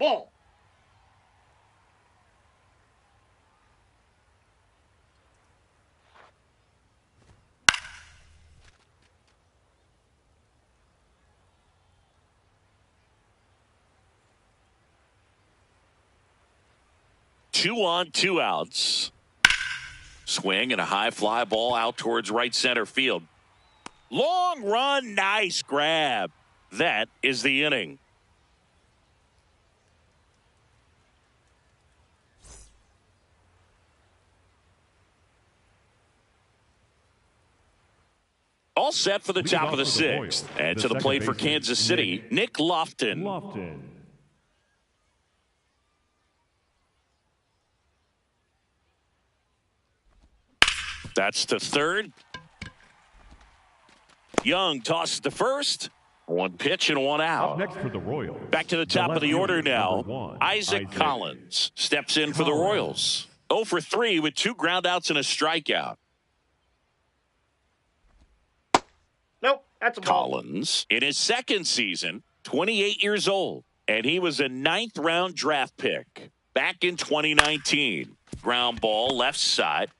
Ball. Two on, two outs. Swing and a high fly ball out towards right center field. Long run, nice grab. That is the inning. All set for the top of the sixth. And to the plate for Kansas City, Nick Lofton. That's to third. Young tosses to first. One pitch and one out. Up next for the Royals. Back to the top of the order now. Isaac Collins steps in for the Royals. 0 for 3 with 2 groundouts and a strikeout. Nope, that's a ball. Collins, in his second season, 28 years old, and he was a 9th round draft pick back in 2019. Ground ball left side.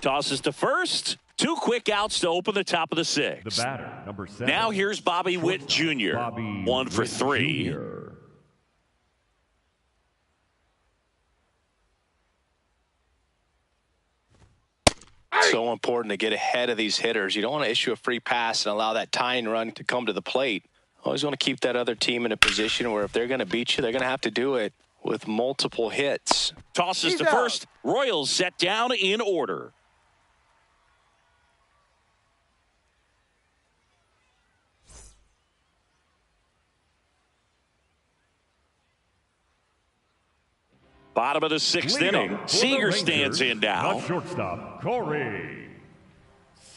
Tosses to first. 2 quick outs to open the top of the sixth. The batter, number 7. Now here's Bobby Witt Jr. 1 for 3. Jr. So important to get ahead of these hitters. You don't want to issue a free pass and allow that tying run to come to the plate. Always want to keep that other team in a position where if they're going to beat you, they're going to have to do it with multiple hits. Tosses to first. Royals set down in order. Bottom of the 6th inning. Seager stands in now. The shortstop, Corey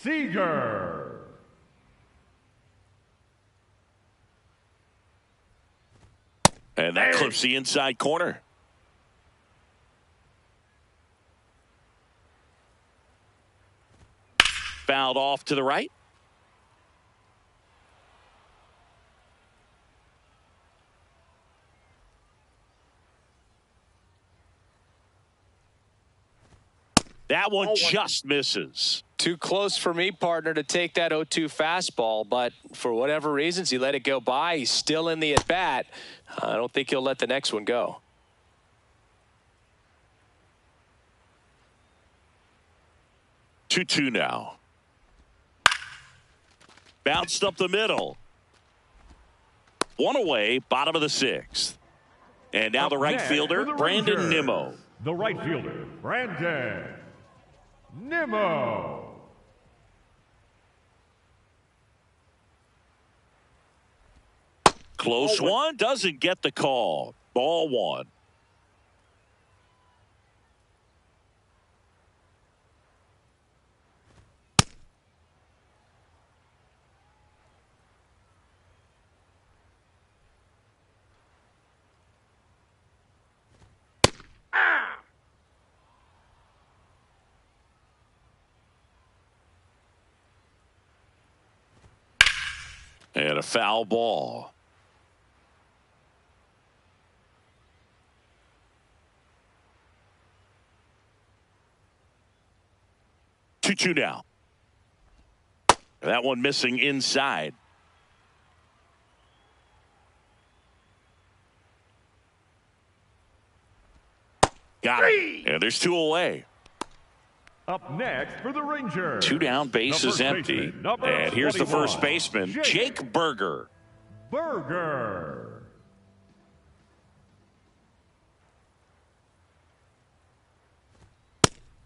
Seager. And that clips the inside corner. Fouled off to the right. That one just misses. Too close for me, partner, to take that 0-2 fastball, but for whatever reasons, he let it go by. He's still in the at-bat. I don't think he'll let the next one go. Two now. Bounced up the middle. One away, bottom of the 6th. And now the right fielder, Brandon Nimmo. The right fielder, Brandon Nimmo. Close one, doesn't get the call. Ball 1. And a foul ball. Two now. That one missing inside. Got it. And there's 2 away. Up next for the Rangers. 2 down, base is empty. And here's the first baseman, Jake Burger. Burger.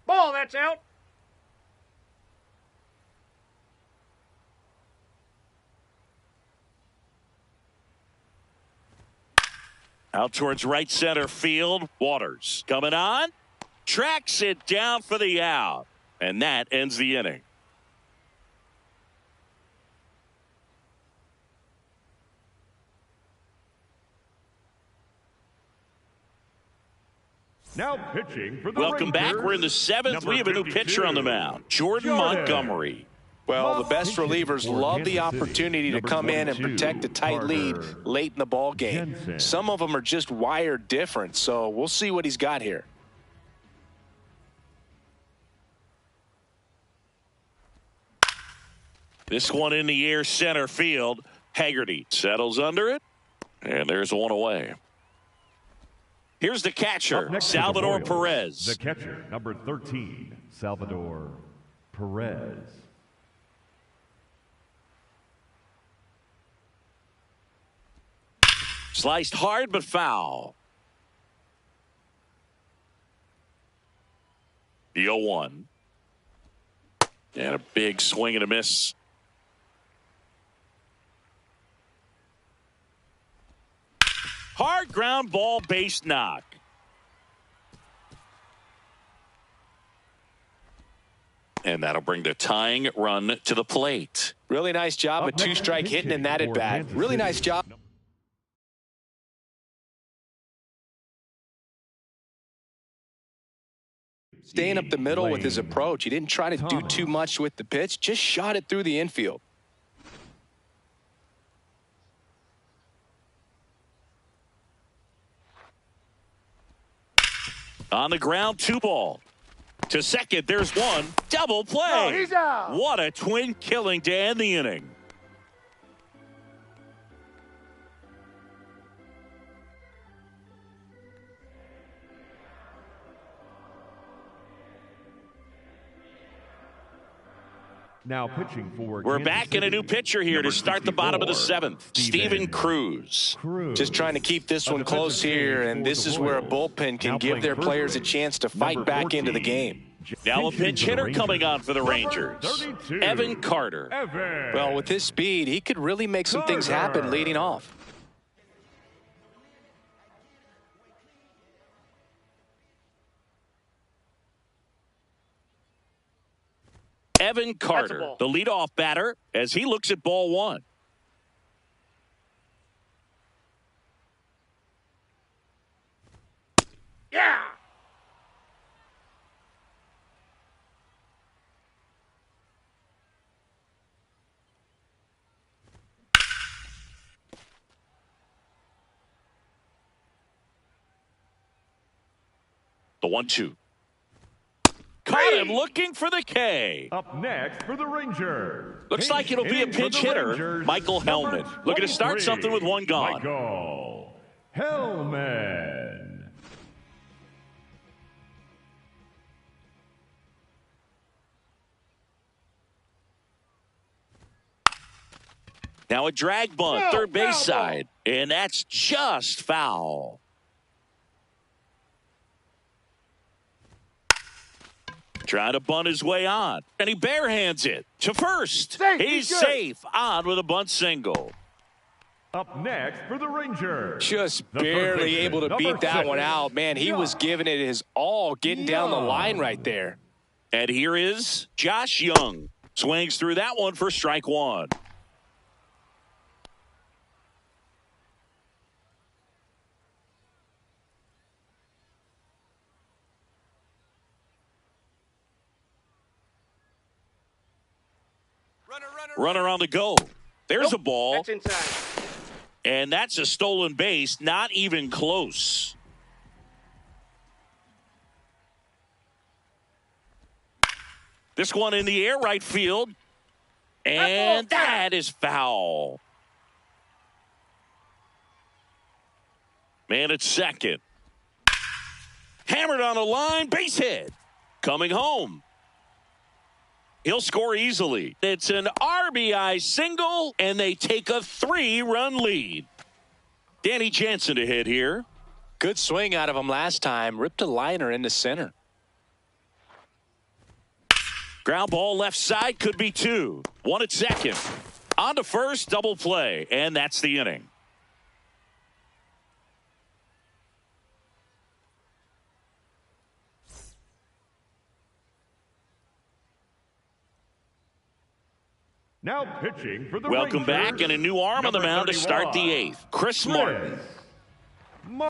Ball, that's out. Out towards right center field. Waters coming on. Tracks it down for the out. And that ends the inning. Now pitching for the Welcome Rangers, back. We're in the 7th. We have a new pitcher on the mound, Jordan Montgomery. Well, the best relievers for love the Kansas City, opportunity to number come in and 22, protect a tight lead Carter late in the ball game. Jensen. Some of them are just wired different, so we'll see what he's got here. This one in the air, center field. Haggerty settles under it, and there's one away. Here's the Up catcher, next for the Salvador Royals, Perez. The catcher, number 13, Salvador Perez. Sliced hard but foul. The 0-1. And a big swing and a miss. Hard ground ball, base knock. And that'll bring the tying run to the plate. Really nice job Up with next, two-strike pitch hitting in that hitting for at-bat. Kansas Really City. nice job. Staying up the middle with his Lane. approach. He didn't try to do Thomas. too much with the pitch, just shot it through the infield. On the ground, 2 ball. To second, there's one. Double play. No, he's out. What a twin killing to end the inning. Now pitching for We're Kansas back in a City, new pitcher here number to start the bottom of the 64, 7th. Steven Cruz. Cruz. Just trying to keep this A one defensive close change here, and for this the is where a Royals. bullpen can Now give playing their first players a base, chance to fight number back into the 14. game. Now a Pinch hitting pinch for the hitter Rangers. coming on for the Number Rangers. 32, Evan Carter. Evan. Well, with his speed, he could really make some things happen Carter. leading off. Evan Carter, ball. the leadoff batter, as he looks at ball 1. Yeah. The 1-2. Caught him looking for the K. Up next for the Rangers. Looks like it'll be a hitting for pinch the hitter, Rangers, Michael number Hellman. Looking to start 23, something with one gone. Michael Hellman. Now a drag bunt, No, third base foul side. And that's just foul. Trying to bunt his way on. And he barehands it to first. Safe, He's he's good. safe on with a bunt single. Up next for the Rangers. Just The third barely baseman, able to number beat that 6, one out. Man, he was giving it his all, getting down the line right there. And here is Josh Young. Swings through that one for strike 1. Runner on the go. There's a ball. That's inside. And that's a stolen base. Not even close. This one in the air, right field. And that is foul. Man at second. Hammered on the line, base hit. Coming home. He'll score easily. It's an RBI single, and they take a 3-run lead. Danny Jansen to hit here. Good swing out of him last time. Ripped a liner into center. Ground ball left side, could be 2. 1 at second. On to first, double play, and that's the inning. Now pitching for the Welcome Rangers, back, and a new arm on the number mound to start the 31, 8th. Chris Martin.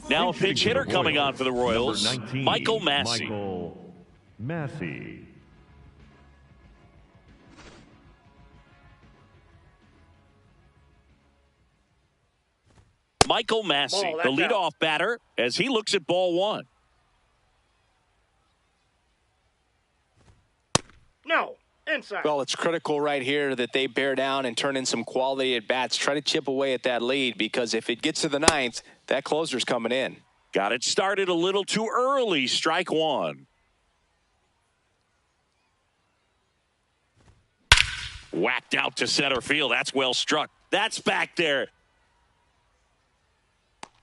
Now a pinch hitter coming on for the Royals, Number 19, Michael Massey. Michael Massey. Michael Massey, Ball, the that's leadoff batter, as he looks at ball one. No. Inside. Well, it's critical right here that they bear down and turn in some quality at bats. Try to chip away at that lead, because if it gets to the ninth, that closer's coming in. Got it started a little too early. Strike one. Whacked out to center field. That's well struck. That's back there.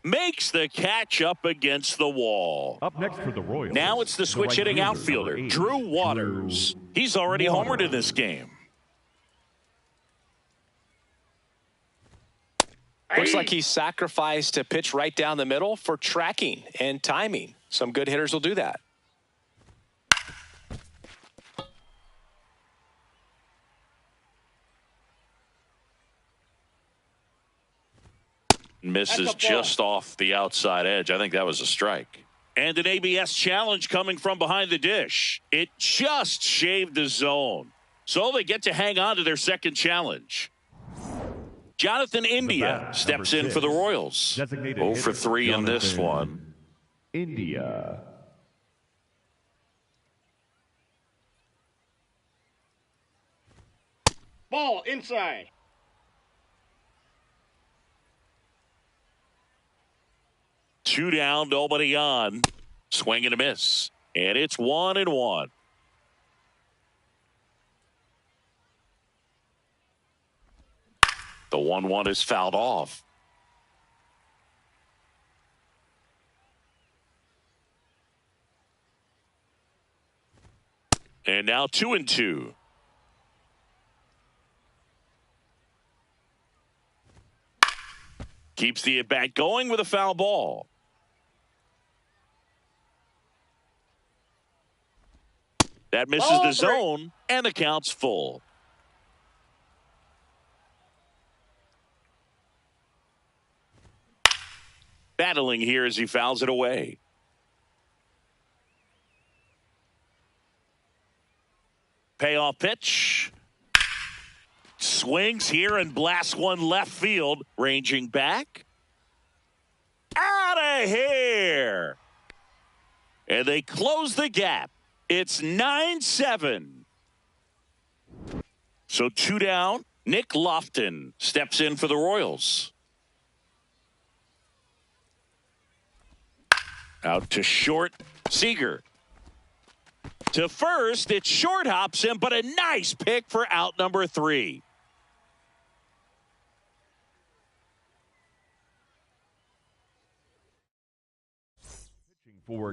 Makes the catch up against the wall. Up next for the Royals. Now it's the switch hitting right-hander, outfielder, number 8, Drew Waters. He's already homered in this game. Looks like he sacrificed a pitch right down the middle for tracking and timing. Some good hitters will do that. Misses just off the outside edge. I think that was a strike. And an ABS challenge coming from behind the dish. It just shaved the zone. So they get to hang on to their second challenge. Jonathan India steps in for the Royals. 0 for 3 in this one. India. Ball inside. Two down, nobody on. Swing and a miss. And it's 1-1. The 1-1 is fouled off. And now 2-2. Keeps the at-bat going with a foul ball. That misses the zone, and the count's full. Battling here as he fouls it away. Payoff pitch. Swings here and blasts one left field. Ranging back. Out of here. And they close the gap. It's 9-7. So 2 down. Nick Lofton steps in for the Royals. Out to short, Seager. To first, it short hops him, but a nice pick for out number 3.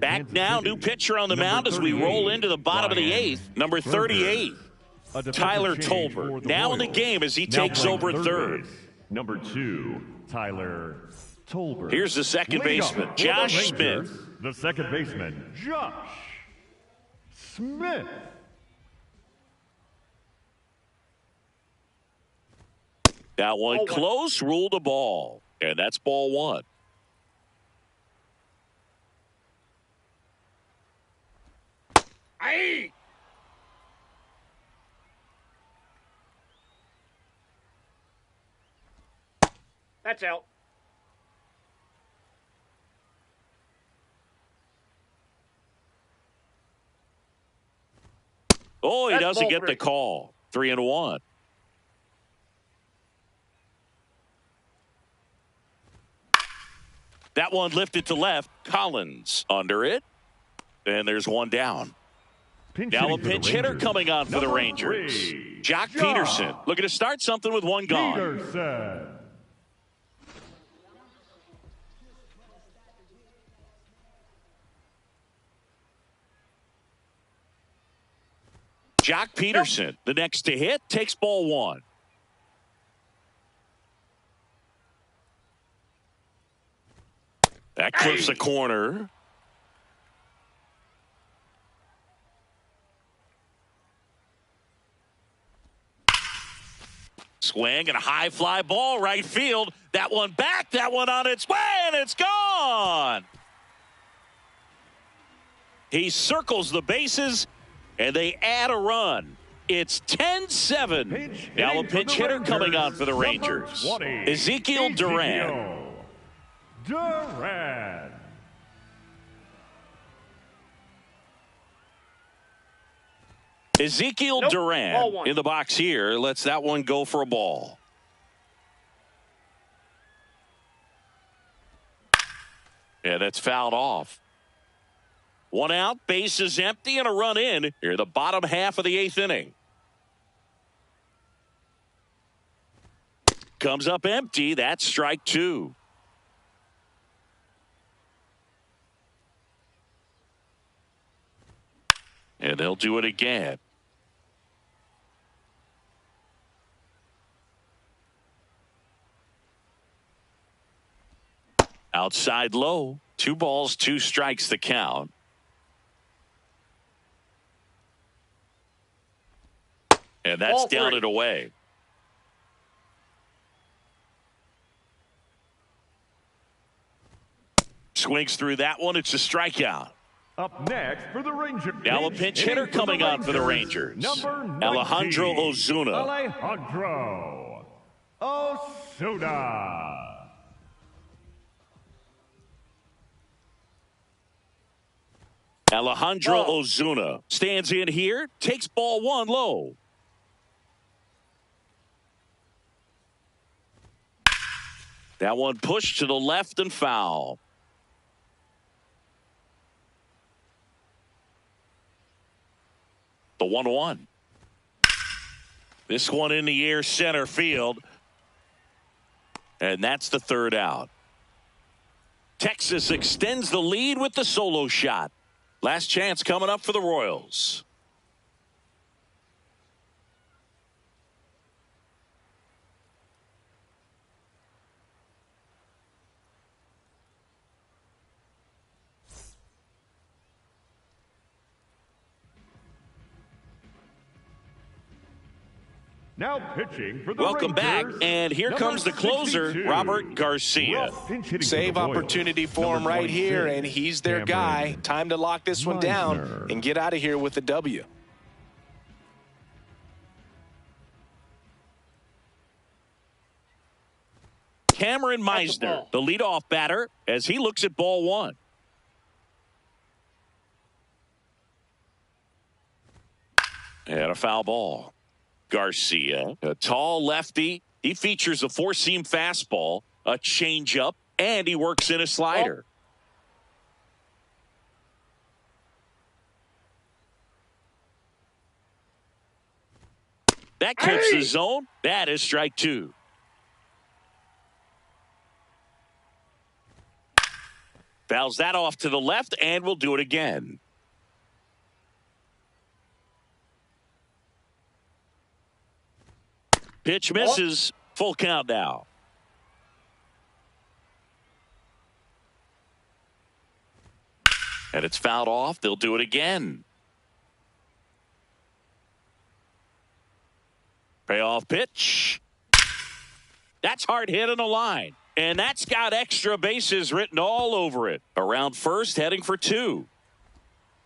Back now, new pitcher on the mound as we roll into the bottom of the 8th. Number 38, Tyler Tolbert. Now in the game as he takes over third. Number 2, Tyler Tolbert. Here's the second baseman, Josh Smith. The second baseman, Josh Smith. That one close, ruled a ball. And that's ball 1. Aye. That's out. Oh, he That's doesn't ball get the 3. call. 3-1. That one lifted to left. Collins under it. And there's one down. Now a pinch hitter coming on for the Rangers. Jock Peterson looking to start something with one gone. Peterson. Jock Peterson, the next to hit, takes ball 1. That clips a corner. Swing and a high fly ball right field. That one back, that one on its way, and it's gone. He circles the bases, and they add a run. It's 10-7. Now a pinch hitter coming on for the Rangers. Ezekiel Duran. Duran. Ezekiel Nope. Ball Duran one. in the box here. Lets that one go for a ball. Yeah, that's fouled off. One out, base is empty, and a run in here in the bottom half of the 8th inning. Comes up empty. That's strike 2. And they'll do it again. Outside low. 2 balls, 2 strikes the count. And that's Ball down 3. and away. Swings through that one. It's a strikeout. Up next for the Rangers. Now a pinch hitter coming on for the Rangers. Number 19, Alejandro Ozuna. Alejandro Ozuna. Alejandro Ball. Ozuna stands in here, takes ball 1 low. That one pushed to the left and foul. The 1-1. This one in the air center field. And that's the 3rd out. Texas extends the lead with the solo shot. Last chance coming up for the Royals. Now pitching for the Welcome back, Rangers, and here number comes the closer, 62, Robert Garcia. rough pinch hitting for Save the Royals. opportunity for him Number right here, 26, and he's their Cameron guy. Time to lock this one down Meisner. and get out of here with the W. Cameron That's the Meisner, ball. the leadoff batter, as he looks at ball 1. And a foul ball. Garcia, a tall lefty. He features a 4-seam fastball, a changeup, and he works in a slider. That clips the zone. That is strike 2. Fouls that off to the left, and we'll do it again. Pitch misses. Full count now. And it's fouled off. They'll do it again. Payoff pitch. That's hard hit on the line. And that's got extra bases written all over it. Around first, heading for 2.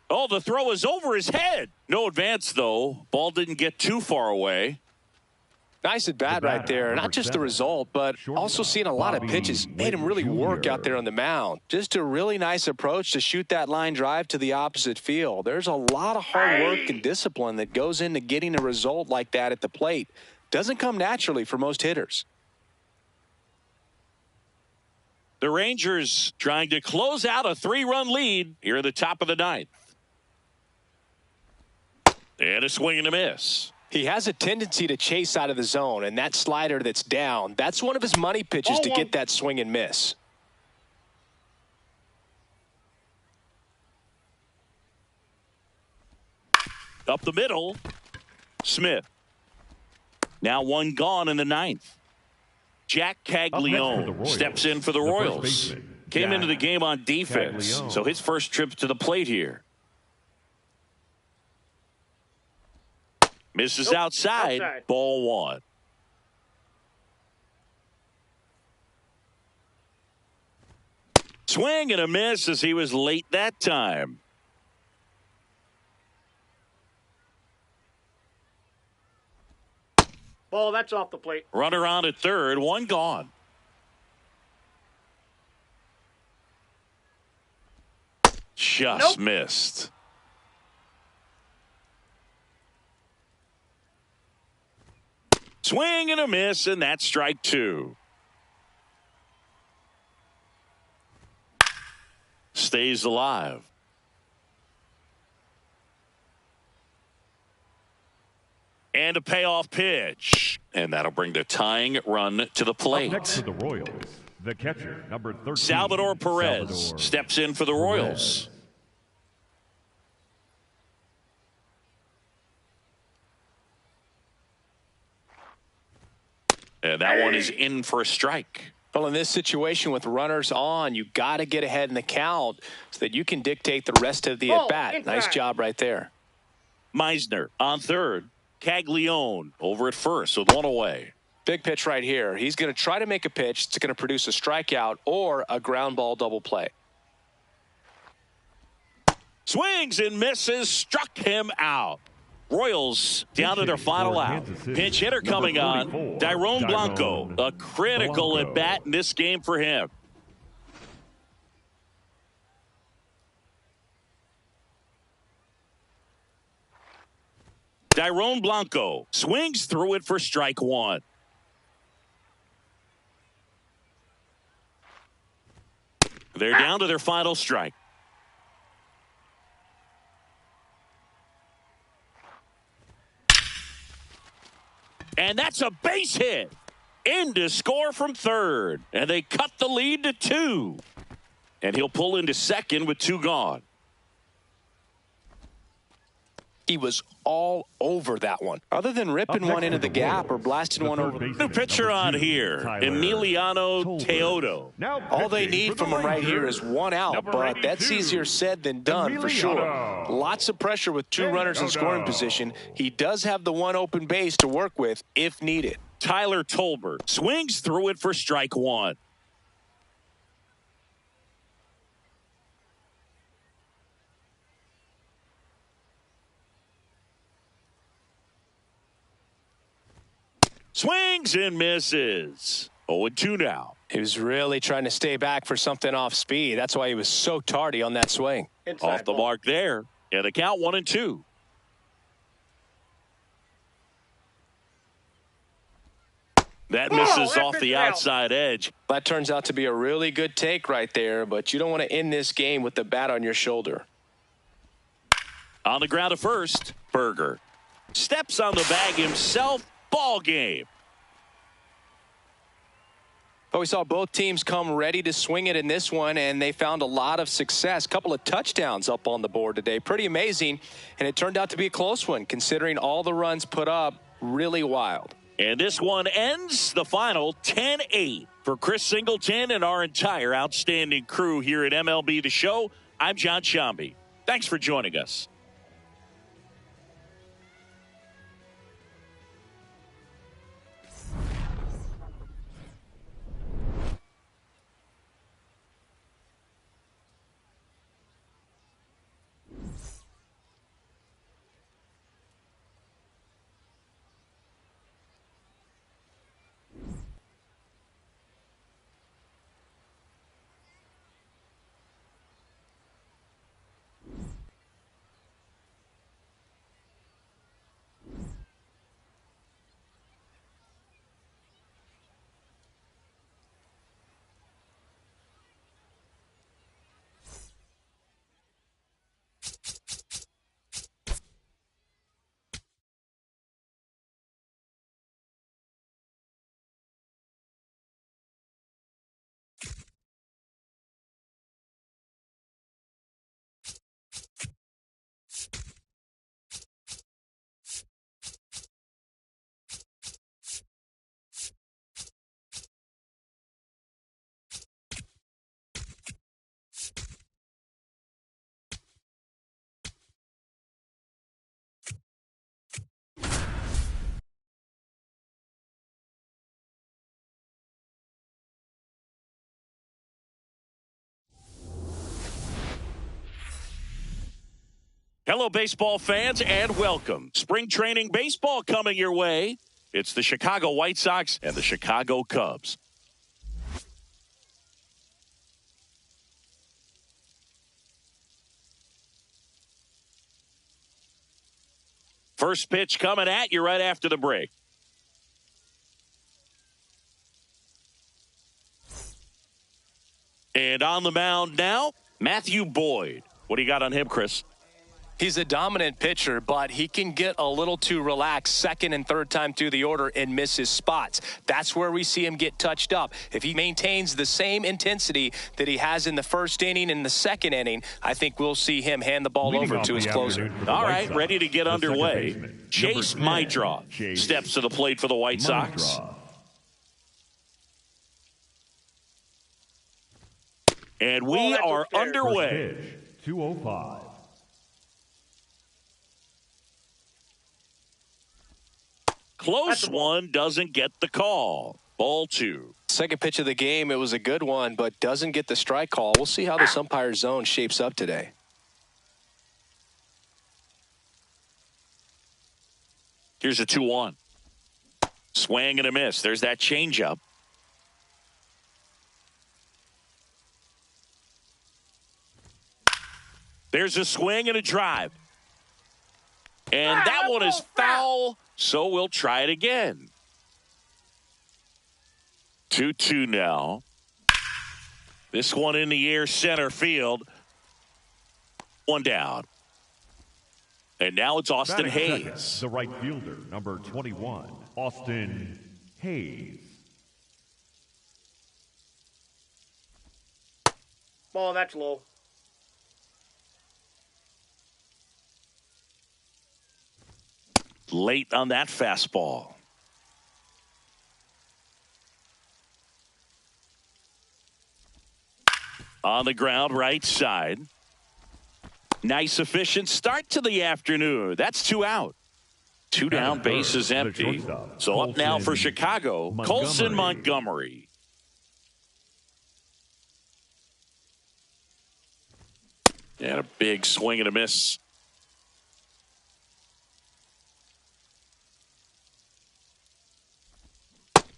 Oh, the throw is over his head. No advance, though. Ball didn't get too far away. Nice at bat right there. Not just the result, but also seeing a lot of pitches. Made him really work out there on the mound. Just a really nice approach to shoot that line drive to the opposite field. There's a lot of hard work and discipline that goes into getting a result like that at the plate. Doesn't come naturally for most hitters. The Rangers trying to close out a 3-run lead here at the top of the 9th. And a swing and a miss. He has a tendency to chase out of the zone, and that slider that's down, that's one of his money pitches to get that swing and miss. Up the middle, Smith. Now 1 gone in the 9th. Jack Caglione steps in for the Royals. Came into the game on defense, so his first trip to the plate here. Misses outside. Ball 1. Swing and a miss as he was late that time. Ball, that's off the plate. Runner on at third, 1 gone. Just Nope. missed. Swing and a miss, and that's strike two. Stays alive. And a payoff pitch. And that'll bring the tying run to the Up plate. next for the Royals, the catcher, number 13. Salvador Perez Salvador steps in for the Royals. Perez. And that one is in for a strike. Well, in this situation with runners on, you got to get ahead in the count so that you can dictate the rest of the Ball at-bat. Nice inside. job right there. Meisner on third. Caglione over at first with one away. Big pitch right here. He's going to try to make a pitch that's going to produce a strikeout or a ground ball double play. Swings and misses, struck him out. Royals down to their final out. Pinch hitter coming on, Dairon Blanco. A critical at bat in this game for him. Dairon Blanco swings through it for strike one. They're down to their final strike. And that's a base hit. In to score from third. And they cut the lead to 2. And he'll pull into second with 2 gone. He was all over that one. Other than ripping one into the gap or blasting one over. New pitcher on here, Emiliano Teodo. All they need from him right here is one out, but that's easier said than done for sure. Lots of pressure with 2 runners in scoring position. He does have the one open base to work with if needed. Tyler Tolbert swings through it for strike one. Swings and misses. 0-2 now. He was really trying to stay back for something off speed. That's why he was so tardy on that swing. Inside Off the ball. mark there. And the count 1-2. That misses that off the pitch out. outside edge. That turns out to be a really good take right there, but you don't want to end this game with the bat on your shoulder. On the ground at first, Berger steps on the bag himself. Ball game. But we saw both teams come ready to swing it in this one, and they found a lot of success. Couple of touchdowns up on the board today. Pretty amazing, and it turned out to be a close one, considering all the runs put up. Really wild. And this one ends the final 10-8. For Chris Singleton and our entire outstanding crew here at MLB The Show, I'm John Shambi. Thanks for joining us. Hello, baseball fans, and welcome. Spring training baseball coming your way. It's the Chicago White Sox and the Chicago Cubs. First pitch coming at you right after the break. And on the mound now, Matthew Boyd. What do you got on him, Chris? He's a dominant pitcher, but he can get a little too relaxed second and third time through the order and miss his spots. That's where we see him get touched up. If he maintains the same intensity that he has in the first inning and the second inning, I think we'll see him hand the ball over to his closer. All right, ready to get underway. Chase Meidroth steps to the plate for the White Sox. And we are underway. 205. Close one, doesn't get the call. Ball 2. Second pitch of the game, it was a good one, but doesn't get the strike call. We'll see how this umpire zone shapes up today. Here's a 2-1. Swing and a miss. There's that changeup. There's a swing and a drive. And that one is foul, so we'll try it again. 2-2 now. This one in the air, center field. One down. And now it's Austin Hayes. Second, the right fielder, number 21, Austin Hayes. Ball, that's low. Late on that fastball. On the ground, right side. Nice, efficient start to the afternoon. That's 2 out. 2 down, bases empty. So up now for Chicago, Colson Montgomery. And a big swing and a miss.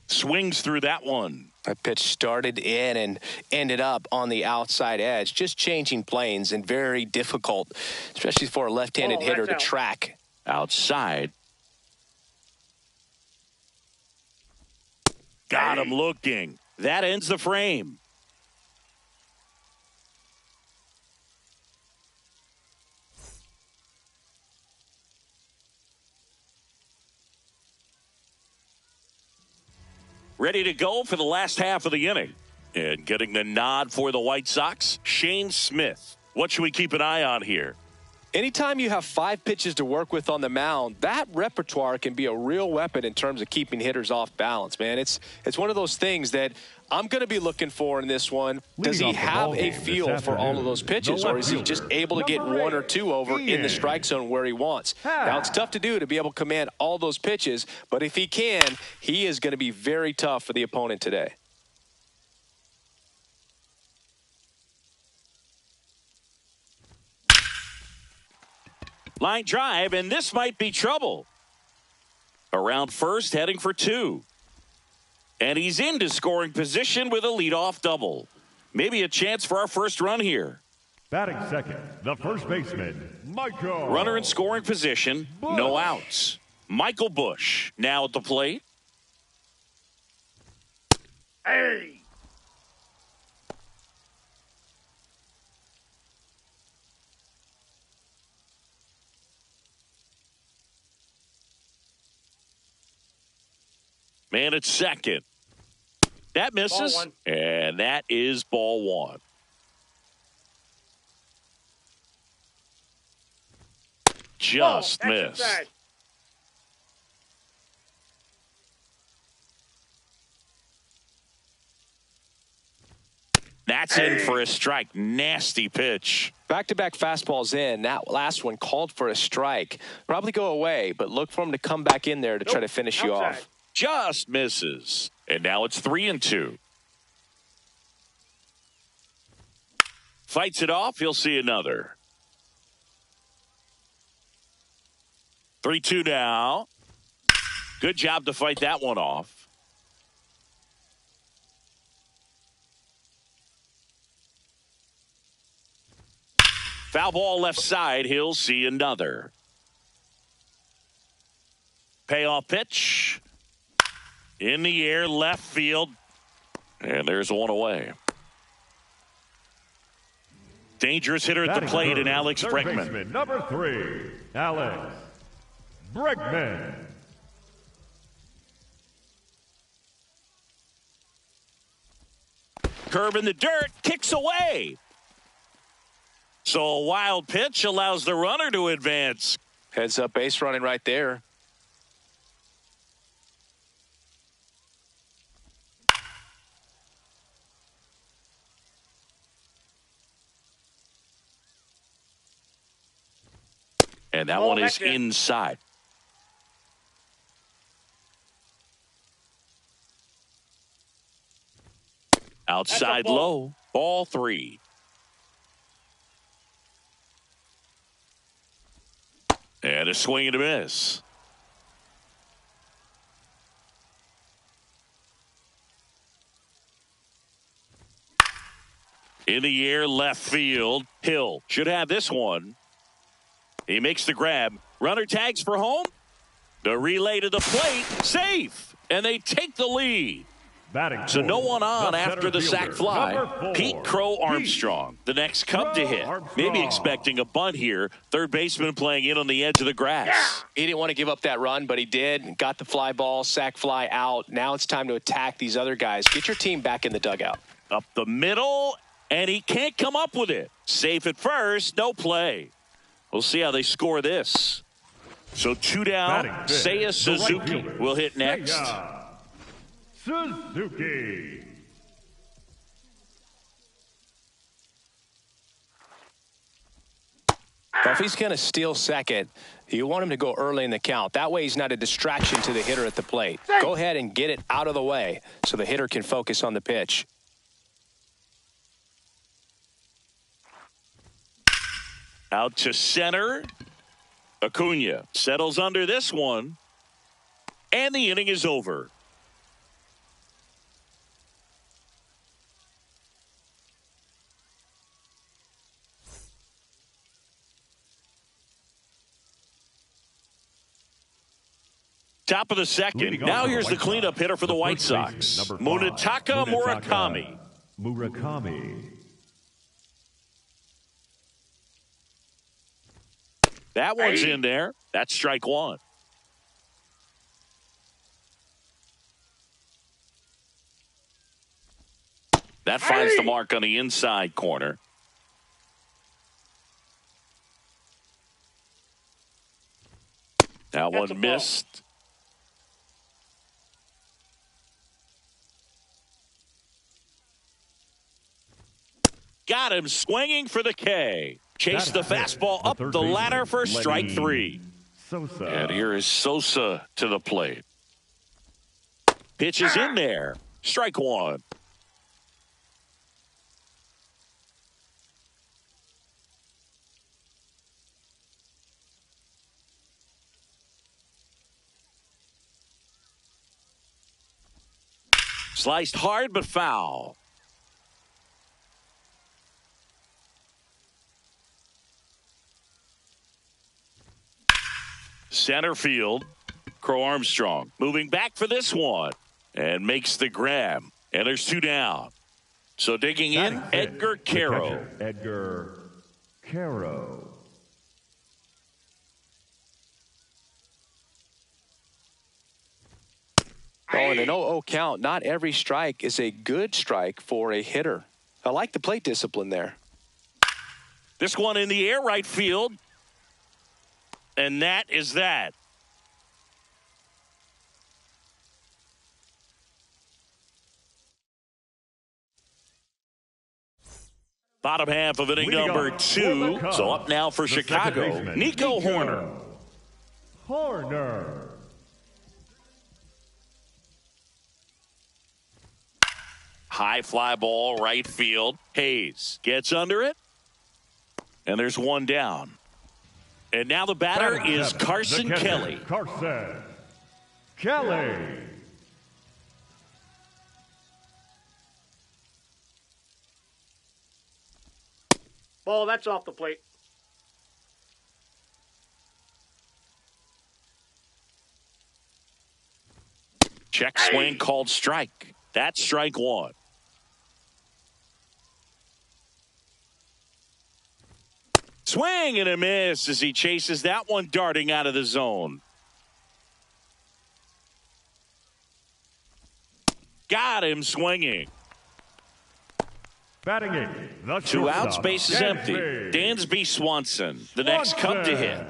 Swings through that one. That pitch started in and ended up on the outside edge. Just changing planes and very difficult, especially for a left-handed hitter to track. Outside. Got him looking. That ends the frame. Ready to go for the last half of the inning. And getting the nod for the White Sox, Shane Smith. What should we keep an eye on here? Anytime you have 5 pitches to work with on the mound, that repertoire can be a real weapon in terms of keeping hitters off balance, man. It's one of those things that I'm going to be looking for in this one. Does he have a feel for all of those pitches, or is he just able to get 1 or 2 over in the strike zone where he wants? Now, it's tough to do to be able to command all those pitches, but if he can, he is going to be very tough for the opponent today. Line drive, and this might be trouble. Around first, heading for 2. And he's into scoring position with a leadoff double. Maybe a chance for our first run here. Batting second, the first baseman, Michael. Runner in scoring position, no outs. Michael Busch now at the plate. Hey! Man at second. That misses. And that is ball 1. Just missed. Inside. That's in for a strike. Nasty pitch. Back-to-back fastballs in. That last one called for a strike. Probably go away, but look for him to come back in there to try to finish you off. Just misses. And now it's 3-2. Fights it off. He'll see another. 3-2 now. Good job to fight that one off. Foul ball left side. He'll see another. Payoff pitch. In the air, left field. And there's one away. Dangerous hitter at the plate in Alex Bregman. Number 3, Alex Bregman. Curve in the dirt, kicks away. So a wild pitch allows the runner to advance. Heads up base running right there. And that one is inside. Outside low, ball 3. And a swing and a miss. In the air, left field. Hill should have this one. He makes the grab. Runner tags for home. The relay to the plate. Safe. And they take the lead. So no one on after the sac fly. Pete Crow Armstrong, the next Cub to hit. Maybe expecting a bunt here. Third baseman playing in on the edge of the grass. He didn't want to give up that run, but he did. Got the fly ball, sac fly out. Now it's time to attack these other guys. Get your team back in the dugout. Up the middle, and he can't come up with it. Safe at first, no play. We'll see how they score this. So 2 down. Seiya Suzuki will hit next. Suzuki. Well, if he's going to steal second, you want him to go early in the count. That way he's not a distraction to the hitter at the plate. Go ahead and get it out of the way so the hitter can focus on the pitch. Out to center. Acuna settles under this one. And the inning is over. Top of the second. Now here's the cleanup hitter for the White Sox. Munetaka Murakami. That one's in there. That's strike 1. That finds the mark on the inside corner. That one missed. Got him swinging for the K. Chase the fastball up the ladder for strike 3. And here is Sosa to the plate. Pitch is in there. Strike 1. Sliced hard but foul. Center field. Crow Armstrong moving back for this one and makes the grab. And there's 2 down. So digging in, Edgar Quero. Edgar Quero. Oh, in an 0-0 count, not every strike is a good strike for a hitter. I like the plate discipline there. This one in the air, right field. And that is that. Bottom half of inning number 2. So up now for Chicago, Nico Hoerner. High fly ball, right field. Hayes gets under it. And there's 1 down. And now the batter is Carson Kelly. Carson Kelly. Ball, that's off the plate. Check swing called strike. That's strike one. Swing and a miss as he chases that one darting out of the zone. Got him swinging. Batting eighth, the Two shortstop, outs, base is empty. Dansby Swanson, the next Cub to hit.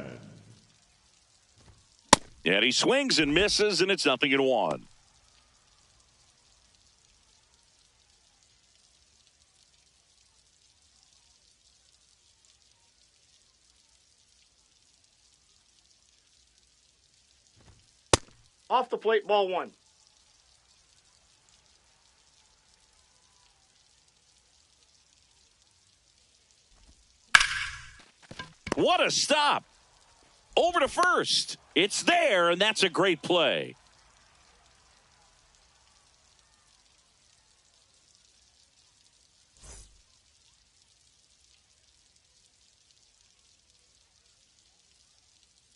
And he swings and misses, and it's 0-1. Off the plate, ball one. What a stop. Over to first. It's there, and that's a great play.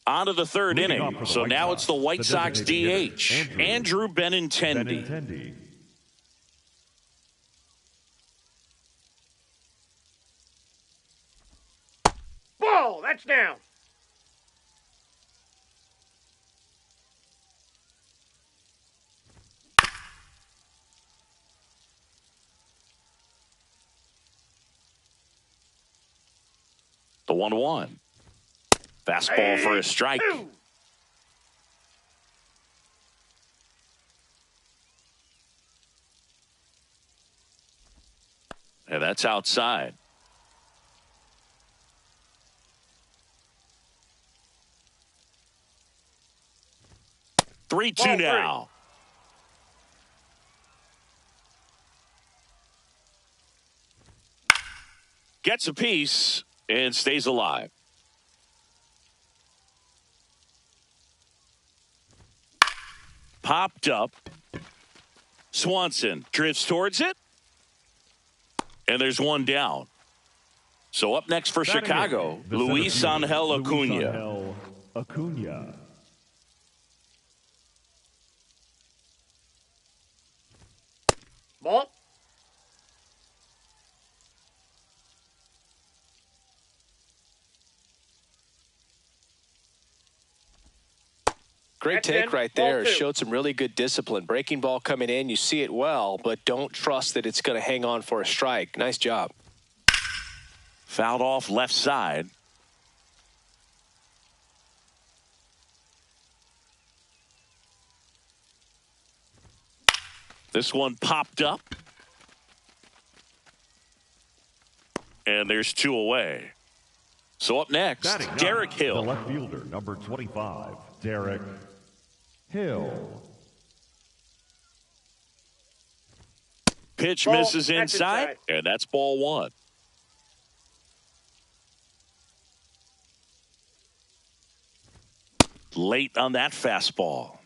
On to the third inning. So now it's the White Sox DH, Andrew Benintendi. Ball, that's down. The 1-1. Fastball for a strike. And that's outside. Three two now. Gets a piece and stays alive. Popped up. Swanson drifts towards it. And there's one down. So up next for Chicago, Luis Angel Acuna. Ball. Great take right there. Showed some really good discipline. Breaking ball coming in, you see it well, but don't trust that it's going to hang on for a strike. Nice job. Fouled off left side. This one popped up. And there's two away. So up next, Derek Hill. The left fielder, number 25, Derek Hill. Pitch misses inside, and that's ball one. Late on that fastball.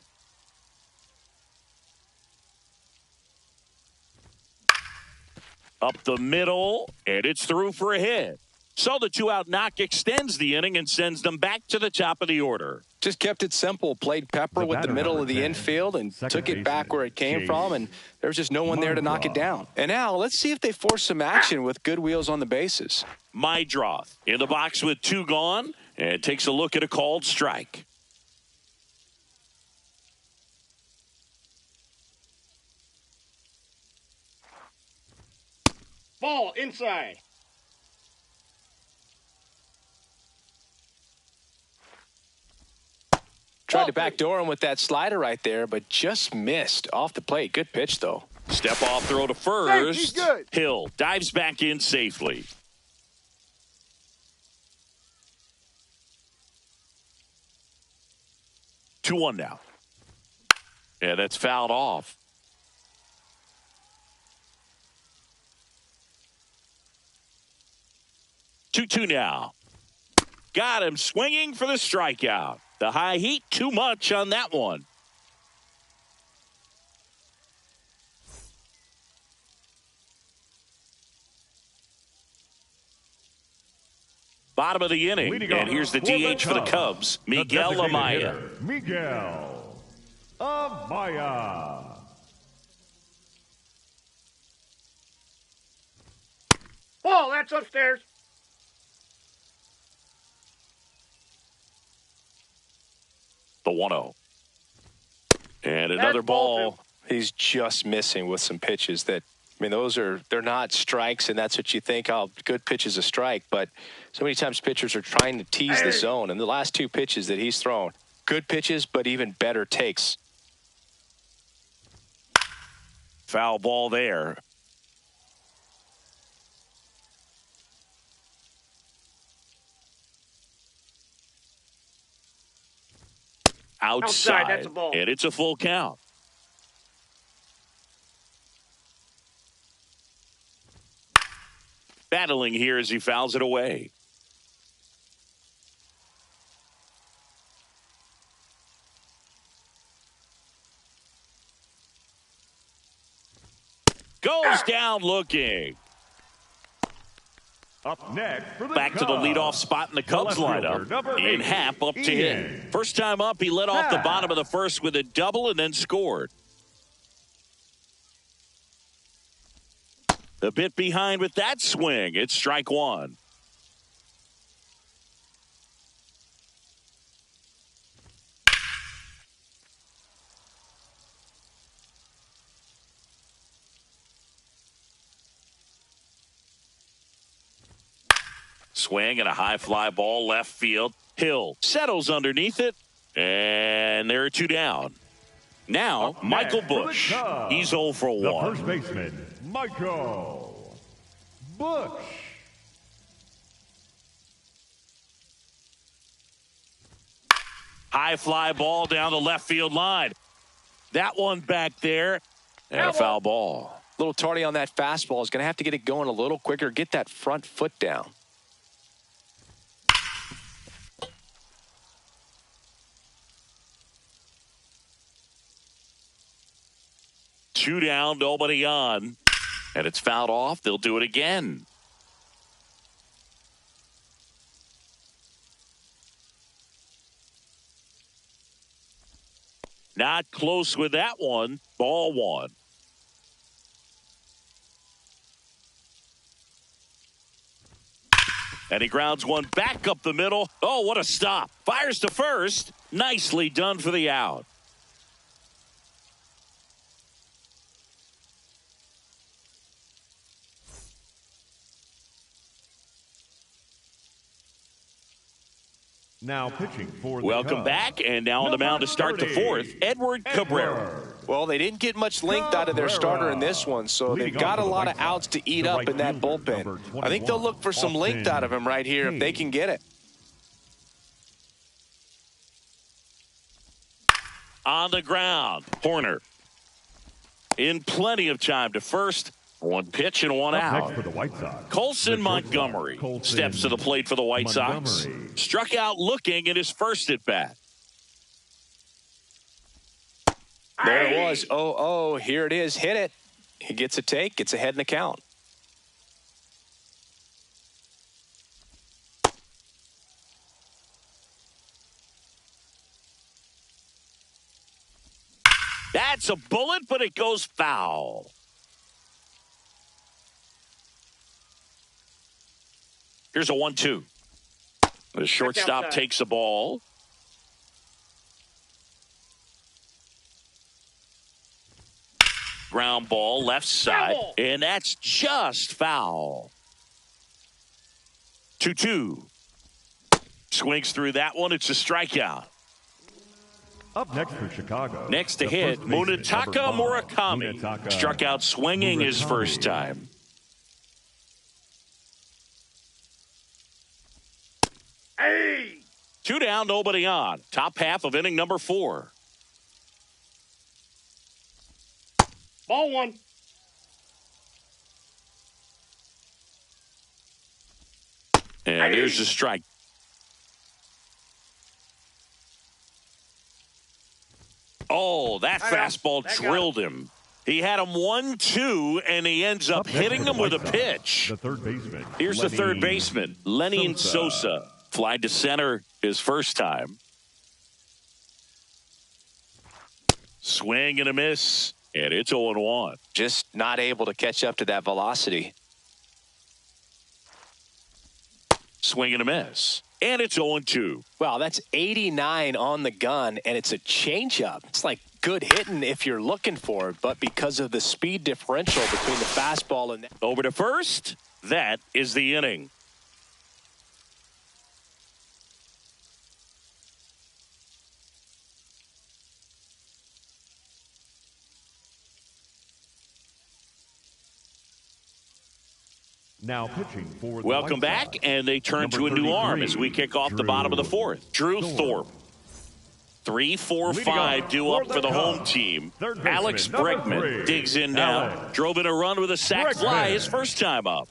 Up the middle, and it's through for a hit. So the two-out knock extends the inning and sends them back to the top of the order. Just kept it simple. Played Pepper with the middle of the infield and took it back where it came from, and there was just no one there to knock it down. And now let's see if they force some action with good wheels on the bases. Meidroth in the box with two gone, and takes a look at a called strike. Ball inside. Tried to backdoor him with that slider right there, but just missed off the plate. Good pitch, though. Step off throw to first. Hill dives back in safely. Two one now. Yeah, that's fouled off. Two now. Got him swinging for the strikeout. The high heat, too much on that one. Bottom of the inning, and here's the DH for the Cubs, Miguel Amaya. Miguel Amaya. Ball, that's upstairs. The 1-0. And another That's ball ball. He's just missing with some pitches that, I mean, they're not strikes, and that's what you think, oh, good pitch is a strike. But so many times pitchers are trying to tease the zone. And the last two pitches that he's thrown, good pitches, but even better takes. Foul ball there. Outside. That's a ball. And it's a full count. Battling here as he fouls it away. Goes down looking. Up next for the Back to the Cubs. leadoff spot in the Cubs left fielder, lineup. number In 8, Happ up to Ian. hit. First time up, he led off the Happ. bottom of the first with a double and then scored. A bit behind with that swing. It's strike one. Swing and a high fly ball left field. Hill settles underneath it, and there are two down. Now, Up Michael next for the Busch. Cubs, He's 0 for The 1. first baseman, Michael Busch. High fly ball down the left field line. That one back there, and a foul ball. A little tardy on that fastball. Is going to have to get it going a little quicker, get that front foot down. Two down, nobody on. And it's fouled off. They'll do it again. Not close with that one. Ball one. And he grounds one back up the middle. Oh, what a stop. Fires to first. Nicely done for the out. Now pitching for the Welcome Cubs, back, and now on the mound to start the 30, fourth, Edward Cabrera. Well, they didn't get much length out of their starter in this one, so they've got a lot of outs to eat up in that bullpen. I think they'll look for some length out of him right here if they can get it. On the ground, Horner in plenty of time to first. One pitch and one Up out. next for the White Sox, Colson the Montgomery shortstop, Colson steps to the plate for the White Sox. Montgomery. Struck out looking at his first at bat. There it was. Oh, here it is. Hit it. He gets a take, gets ahead in the count. That's a bullet, but it goes foul. Here's a 1-2. The shortstop outside. takes the ball. Ground ball left side, Foul. and that's just foul. 2-2. Swings through that one. It's a strikeout. Up next for Chicago. Next to the hit, first baseman, Munetaka number 5, Murakami. Munetaka Struck out swinging his Murakami. first time. Hey! Two down, nobody on. Top half of inning number 4. Ball one. And here's the strike. Oh, that fastball That got drilled him. He had him 1-2, and he ends up Up next hitting for him the with a White Sox, pitch. The third baseman. Here's the third Lenny baseman, Lenny Sosa. Fly to center his first time. Swing and a miss, and it's 0-1. Just not able to catch up to that velocity. Swing and a miss, and it's 0-2. Wow, that's 89 on the gun, and it's a changeup. It's like good hitting if you're looking for it, but because of the speed differential between the fastball and... Over to first. That is the inning. Now pitching for the Welcome White back, Sox, and they turn number to a new 33, arm as we kick off the bottom of the fourth. Drew Thorpe. 3, 4, 5 due up for the home team. Alex Bregman digs in now. Drove in a run with a sac fly his first time up.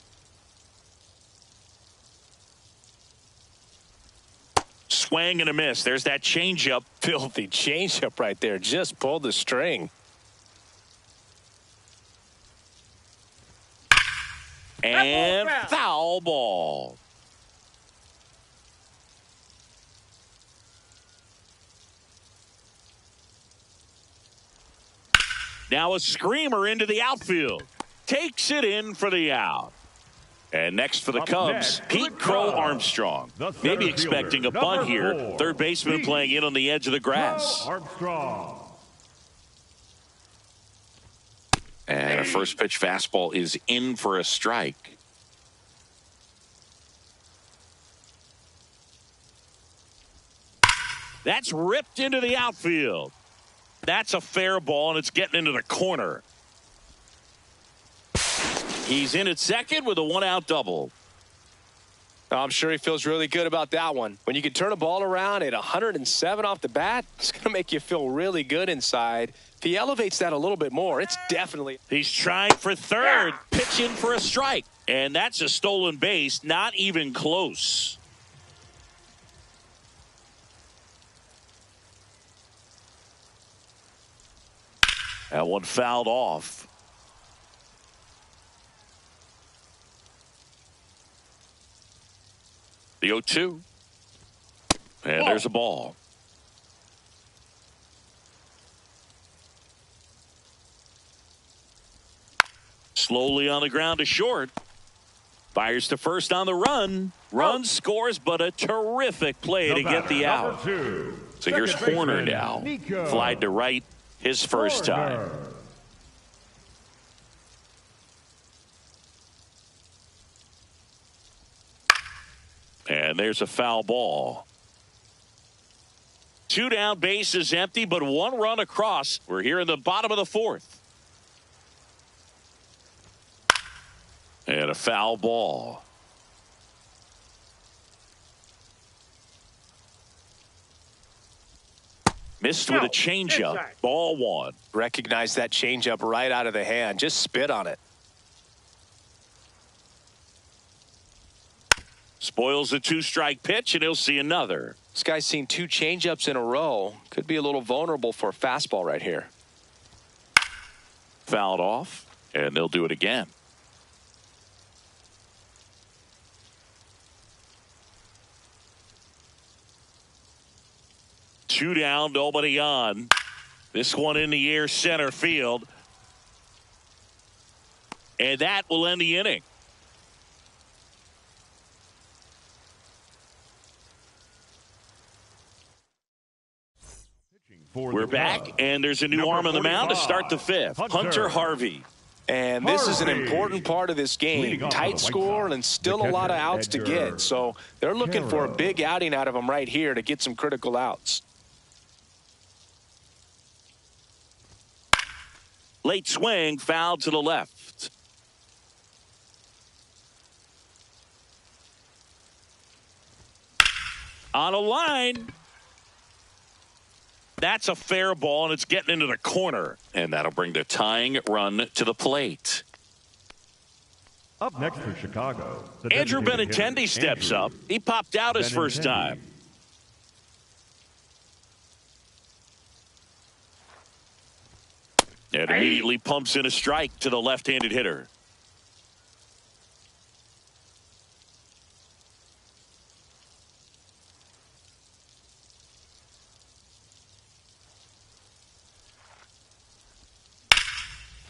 Swing and a miss. There's that changeup. Filthy changeup right there. Just pulled the string. And foul ball. Now a screamer into the outfield. Takes it in for the out. And next for the Cubs, Pete Crow Armstrong. Maybe expecting a bunt here. Third baseman playing in on the edge of the grass. Armstrong. And a first pitch fastball is in for a strike. That's ripped into the outfield. That's a fair ball, and it's getting into the corner. He's in at second with a one-out double. I'm sure he feels really good about that one. When you can turn a ball around at 107 off the bat, it's going to make you feel really good inside. If he elevates that a little bit more, it's definitely... He's trying for third, pitch in for a strike. And that's a stolen base, not even close. That one fouled off. The 0-2. And there's a ball. Slowly on the ground to short. Fires to first on the run. Run scores, but a terrific play to get the out. So here's Horner now. Flied to right his first time. And there's a foul ball. 2 down, base is empty, but 1 run across. We're here in the bottom of the fourth. And a foul ball. Missed with a changeup. Ball 1. Recognize that changeup right out of the hand. Just spit on it. Spoils the 2-strike pitch, and he'll see another. This guy's seen 2 changeups in a row. Could be a little vulnerable for a fastball right here. Fouled off, and they'll do it again. Two down, nobody on. This one in the air, center field. And that will end the inning. We're back, and there's a new arm on the mound to start the fifth. Hunter Harvey. And this is an important part of this game. Tight score and still a lot of outs to get. So they're looking for a big outing out of him right here to get some critical outs. Late swing, foul to the left. On a line. That's a fair ball, and it's getting into the corner. And that'll bring the tying run to the plate. Up next for Chicago, Andrew Benintendi steps up. He popped out his first time. And immediately pumps in a strike to the left-handed hitter.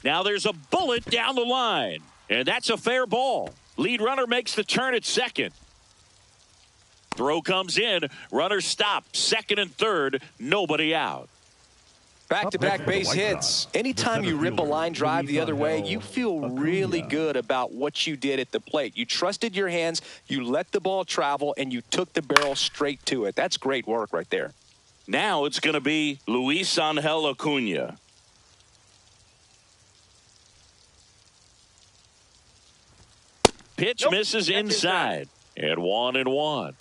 Now there's a bullet down the line, and that's a fair ball. Lead runner makes the turn at second. Throw comes in. Runner stopped. Second and third. Nobody out. Back-to-back base hits. Anytime you rip a line drive the other way, you feel really good about what you did at the plate. You trusted your hands, you let the ball travel, and you took the barrel straight to it. That's great work right there. Now it's going to be Luis Angel Acuna. Pitch misses inside. And 1-1.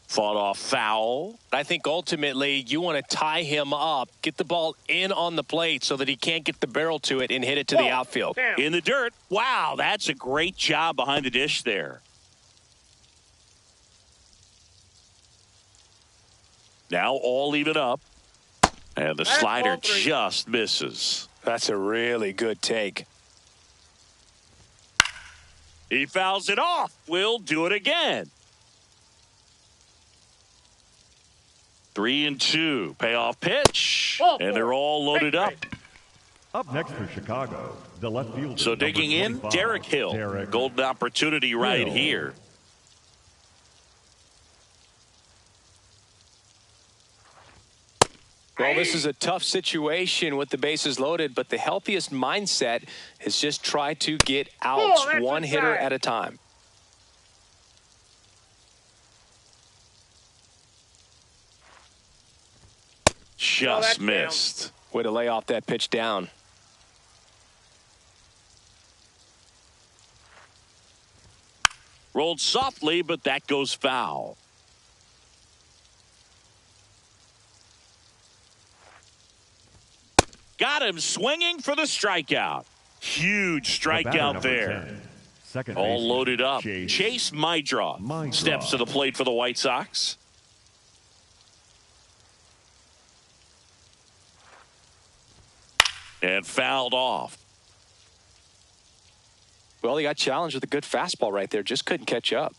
Fought off foul. I think ultimately you want to tie him up, get the ball in on the plate so that he can't get the barrel to it and hit it to the outfield. In the dirt. Wow, that's a great job behind the dish there. Now all even up. And the slider just misses. That's a really good take. He fouls it off. We'll do it again. 3-2. Payoff pitch. And they're all loaded up. Up next for Chicago, the left fielder. So digging in, Derek Hill. Golden opportunity right here. Well, this is a tough situation with the bases loaded, but the healthiest mindset is just try to get outs one hitter at a time. Just missed. Way to lay off that pitch down. Rolled softly, but that goes foul. Got him swinging for the strikeout. Huge strikeout there. All loaded up. Chase Meidroth steps to the plate for the White Sox. And fouled off. Well, he got challenged with a good fastball right there. Just couldn't catch up.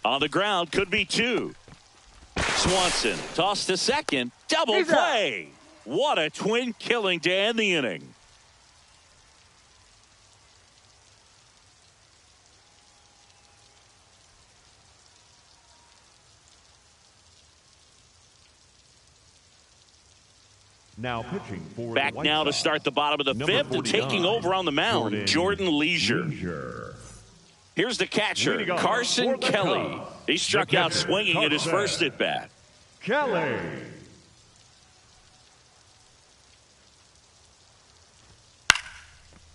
On the ground, could be two. Swanson tossed to second. Double play. What a twin killing to end the inning. Now pitching for back the now to Sox, start the bottom of the fifth and taking over on the mound, Jordan Leisure. Here's the catcher, Carson Kelly. He struck out swinging at his first at bat. Kelly.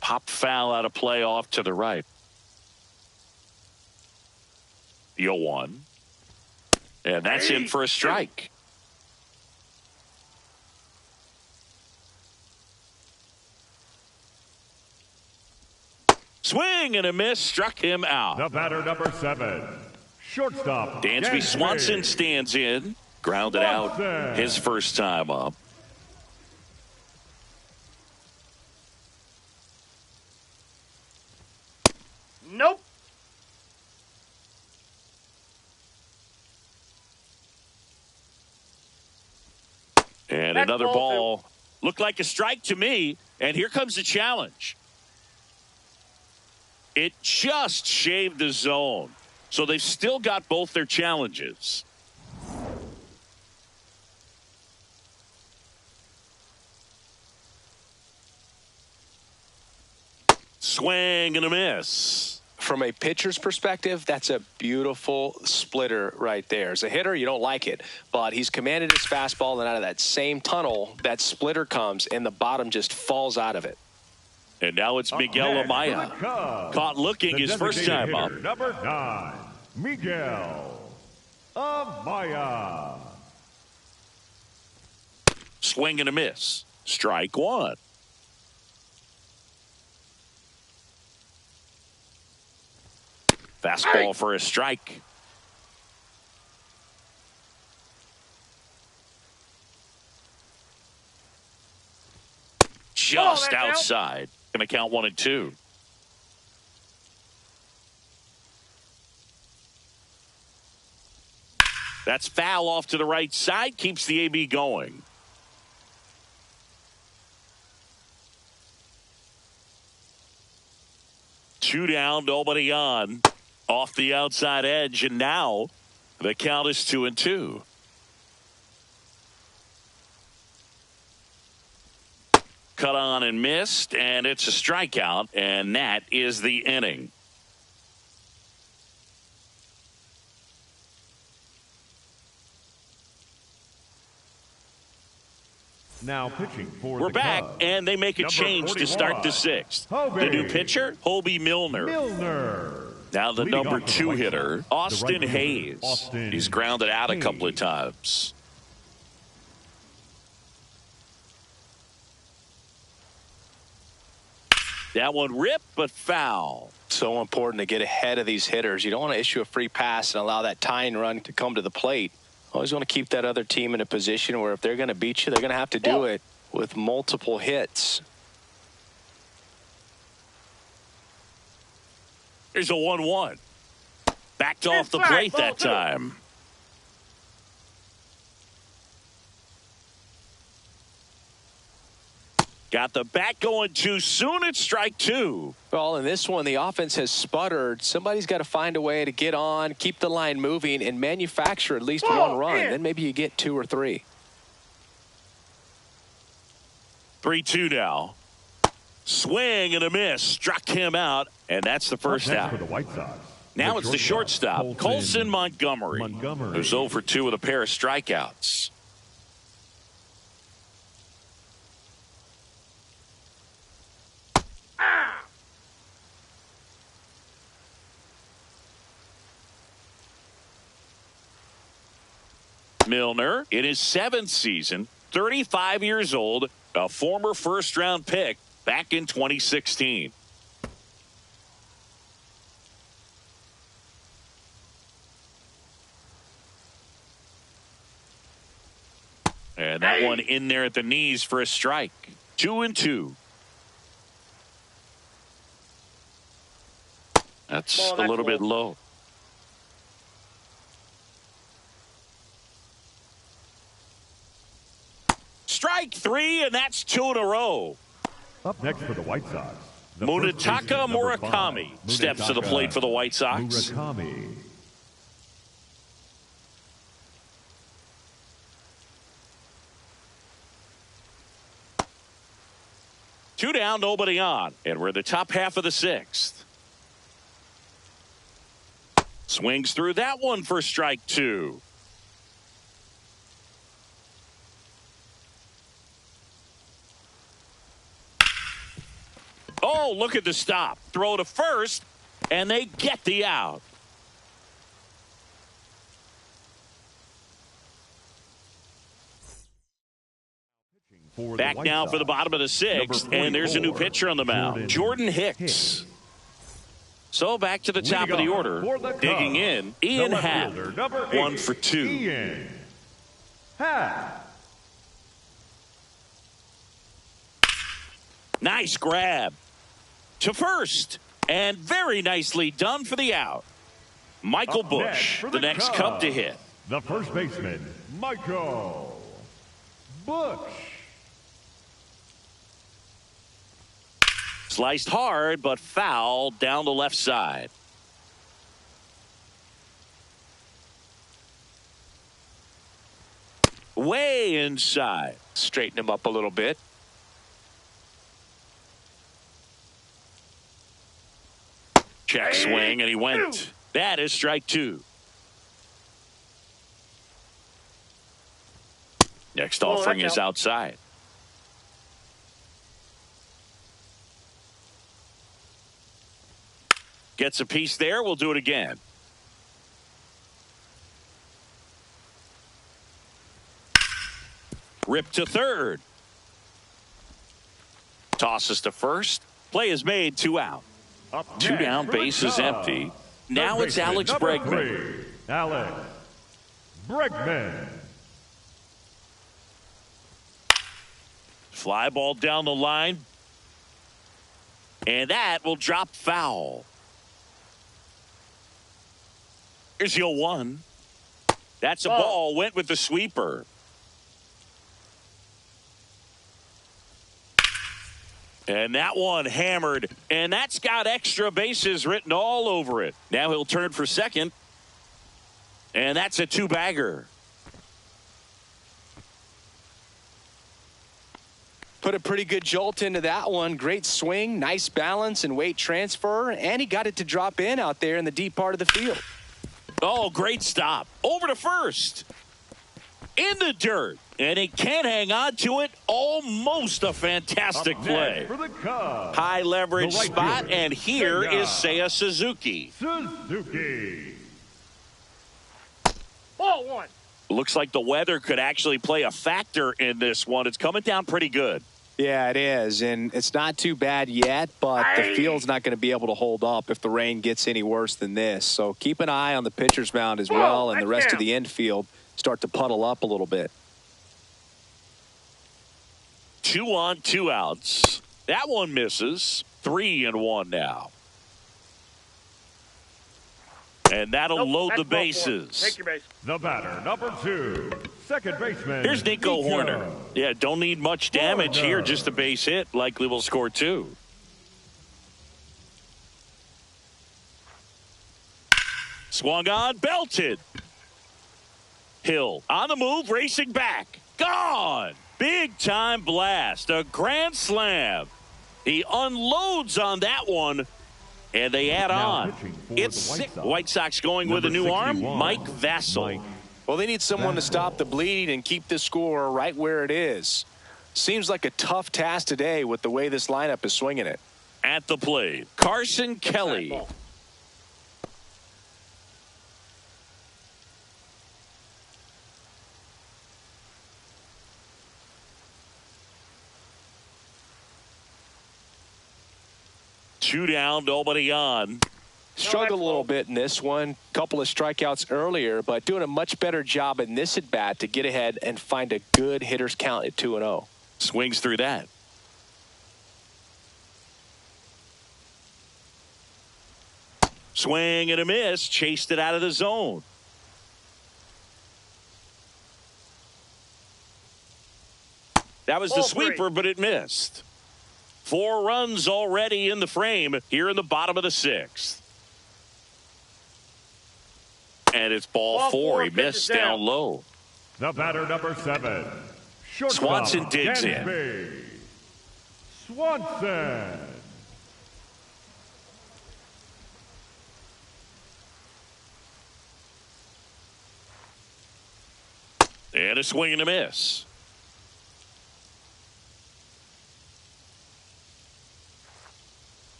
Pop foul out of play off to the right. 0-1. And that's in for a strike. Swing and a miss, struck him out. The batter, number 7, shortstop Dansby Swanson stands in, grounded out his first time up. Nope. And another ball. Looked like a strike to me. And here comes the challenge. It just shaved the zone. So they've still got both their challenges. Swing and a miss. From a pitcher's perspective, that's a beautiful splitter right there. As a hitter, you don't like it, but he's commanded his fastball, and out of that same tunnel, that splitter comes, and the bottom just falls out of it. And now it's Miguel Amaya. Caught looking his first time up. Number 9, Miguel Amaya. Swing and a miss. Strike one. Fastball for a strike. Just outside. Going to count 1-2. That's foul off to the right side. Keeps the AB going. Two down, nobody on. Off the outside edge, and now the count is 2-2. Cut on and missed, and it's a strikeout, and that is the inning. Now pitching for We're the back, Cubs, and they make a number change to start the 41, sixth. Hobie The new pitcher, Hobie Milner. Now the Leading number off for the 2 White hitter, Sox, Austin the right fielder, Hayes. Austin He's grounded out a Hayes. couple of times. That one ripped, but foul. So important to get ahead of these hitters. You don't want to issue a free pass and allow that tying run to come to the plate. Always want to keep that other team in a position where if they're going to beat you, they're going to have to do it with multiple hits. Here's a 1-1. Backed off the plate that time. Got the bat going too soon. It's strike 2. Well, in this one, the offense has sputtered. Somebody's got to find a way to get on, keep the line moving, and manufacture at least one run. Then maybe you get 2 or 3. 3-2 now. Swing and a miss. Struck him out, and that's the first out. For the White Sox, Now it's the shortstop, Colson Montgomery, who's 0 for 2 with a pair of strikeouts. Milner, in his 7th season, 35 years old, a former first-round pick back in 2016. And that one in there at the knees for a strike. 2-2. That's a little bit low. Strike 3, and that's 2 in a row. Up next for the White Sox, the Munetaka Murakami steps to the plate for the White Sox. Murakami. Two down, nobody on, and we're in the top half of the 6th. Swings through that one for strike 2. Oh, look at the stop. Throw to first, and they get the out. Back now for the bottom of the 6th, and there's a new pitcher on the mound, Jordan Hicks. So back to the top of the order, digging in, Ian Happ, 1 for 2. Ian Happ. Nice grab to first, and very nicely done for the out. Michael Busch, the next Cub to hit. The first baseman, Michael Busch. Sliced hard, but foul down the left side. Way inside. Straighten him up a little bit. Check swing, and he went. That is strike 2. Next offering is outside. Gets a piece there. We'll do it again. Rip to third. Tosses to first. Play is made. 2 out. Up 2 next down, for the base is Cubs, empty. Now third it's Alex baseman, Bregman. number 3, Alex Bregman. Fly ball down the line. And that will drop foul. Here's the 0-1. That's a ball. Went with the sweeper. And that one hammered, and that's got extra bases written all over it. Now he'll turn for second, and that's a two-bagger. Put a pretty good jolt into that one. Great swing, nice balance and weight transfer, and he got it to drop in out there in the deep part of the field. Oh, great stop. Over to first. In the dirt. And he can't hang on to it. Almost a fantastic play. For the Cubs, High leverage the right spot, fielder, and here Seiya is Seiya Suzuki. Suzuki. Ball one. Looks like the weather could actually play a factor in this one. It's coming down pretty good. Yeah, it is, and it's not too bad yet, but the field's not going to be able to hold up if the rain gets any worse than this. So keep an eye on the pitcher's mound as well, and the rest of the infield start to puddle up a little bit. 2 on, 2 outs. That one misses. 3-1 now. And that'll load the bases. Take your base. The batter, number 2, second baseman. Here's Nico Horner. Yeah, don't need much damage here. Just a base hit. Likely will score 2. Swung on, belted. Hill on the move, racing back. Gone. Big time blast. A grand slam. He unloads on that one. And they add on. It's White Sox going with a new arm, Mike Vasil. Well, they need someone to stop the bleed and keep the score right where it is. Seems like a tough task today with the way this lineup is swinging it. At the plate, Carson Kelly. Two down, nobody on. Struggled a little bit in this one. Couple of strikeouts earlier, but doing a much better job in this at bat to get ahead and find a good hitter's count at 2-0. Swings through that. Swing and a miss. Chased it out of the zone. That was the sweeper, but it missed. 4 runs already in the frame here in the bottom of the 6th. And it's ball 4. He missed down low. The batter, number 7, Swanson digs in. Dansby Swanson. And a swing and a miss.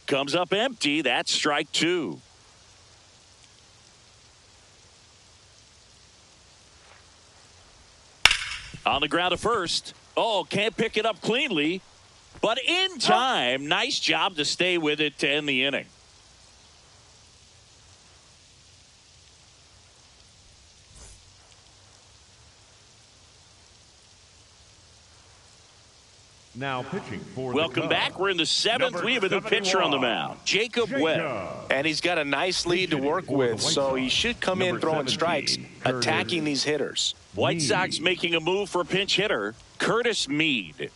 Comes up empty. That's strike 2. On the ground to first. Oh, can't pick it up cleanly. But in time, nice job to stay with it to end the inning. Now pitching for Welcome the back. We're in the 7th. We have a new pitcher on the mound, Jacob Webb. And he's got a nice lead to work with, so he should come in throwing strikes, attacking these hitters. White Sox making a move for a pinch hitter, Curtis Mead.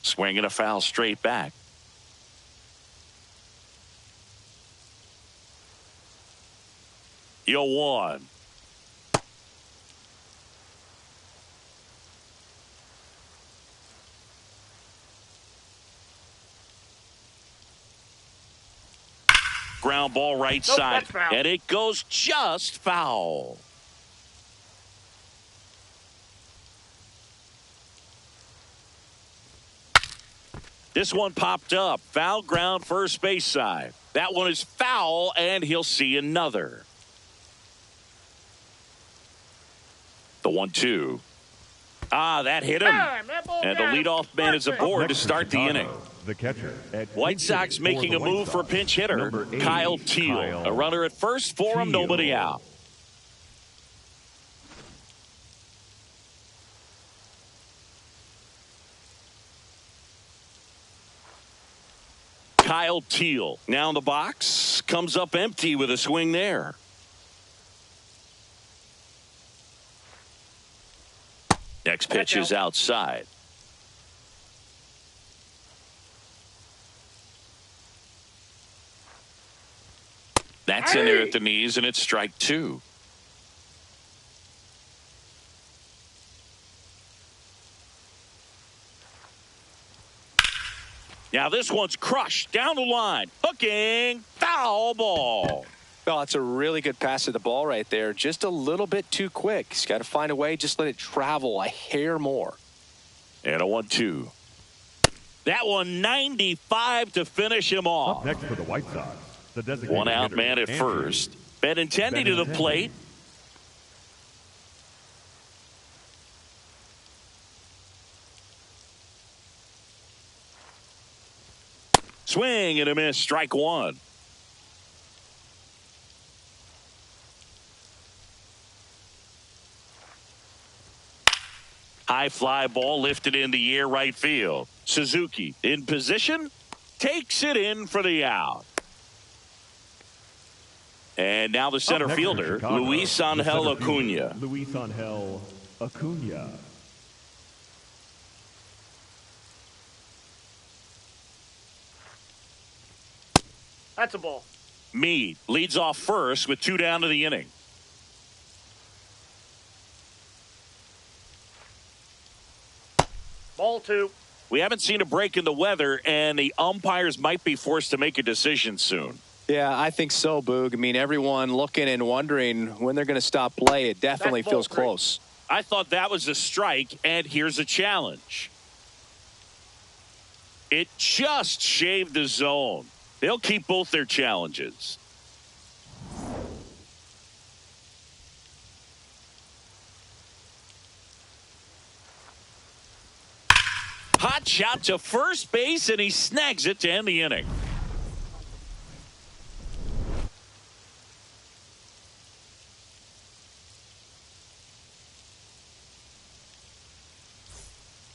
Swinging a foul straight back. Yo, 1. Ground ball right side, and it goes just foul. This one popped up. Foul ground first base side. That one is foul, and he'll see another. The 1-2. That hit him. And the leadoff man is aboard to start the inning. The catcher. White Sox making a move for a pinch hitter, Kyle Teel. A runner at first for him, nobody out. Kyle Teal. Now in the box, comes up empty with a swing there. Next pitch is outside. That's in there at the knees, and it's strike two. Now this one's crushed down the line. Hooking, foul ball. Well, it's a really good pass to the ball right there. Just a little bit too quick. He's got to find a way. Just let it travel a hair more. And a 1-2. That one 95 to finish him off. Up next for the White Sox, the designated One out hitter, man at Andrew first. Benintendi to the Benintendi. plate. Swing and a miss. Strike one. High fly ball lifted in the air right field. Suzuki in position. Takes it in for the out. And now the center Up next for fielder, Chicago, Luis the Angel center fielder, Acuna. Luis Angel Acuna. That's a ball. Meade leads off first with 2 down to the inning. Ball two. We haven't seen a break in the weather, and the umpires might be forced to make a decision soon. Yeah, I think so, Boog. I mean, everyone looking and wondering when they're going to stop play. It definitely That's ball feels three. close. I thought that was a strike, and here's a challenge. It just shaved the zone. They'll keep both their challenges. Hot shot to first base, and he snags it to end the inning.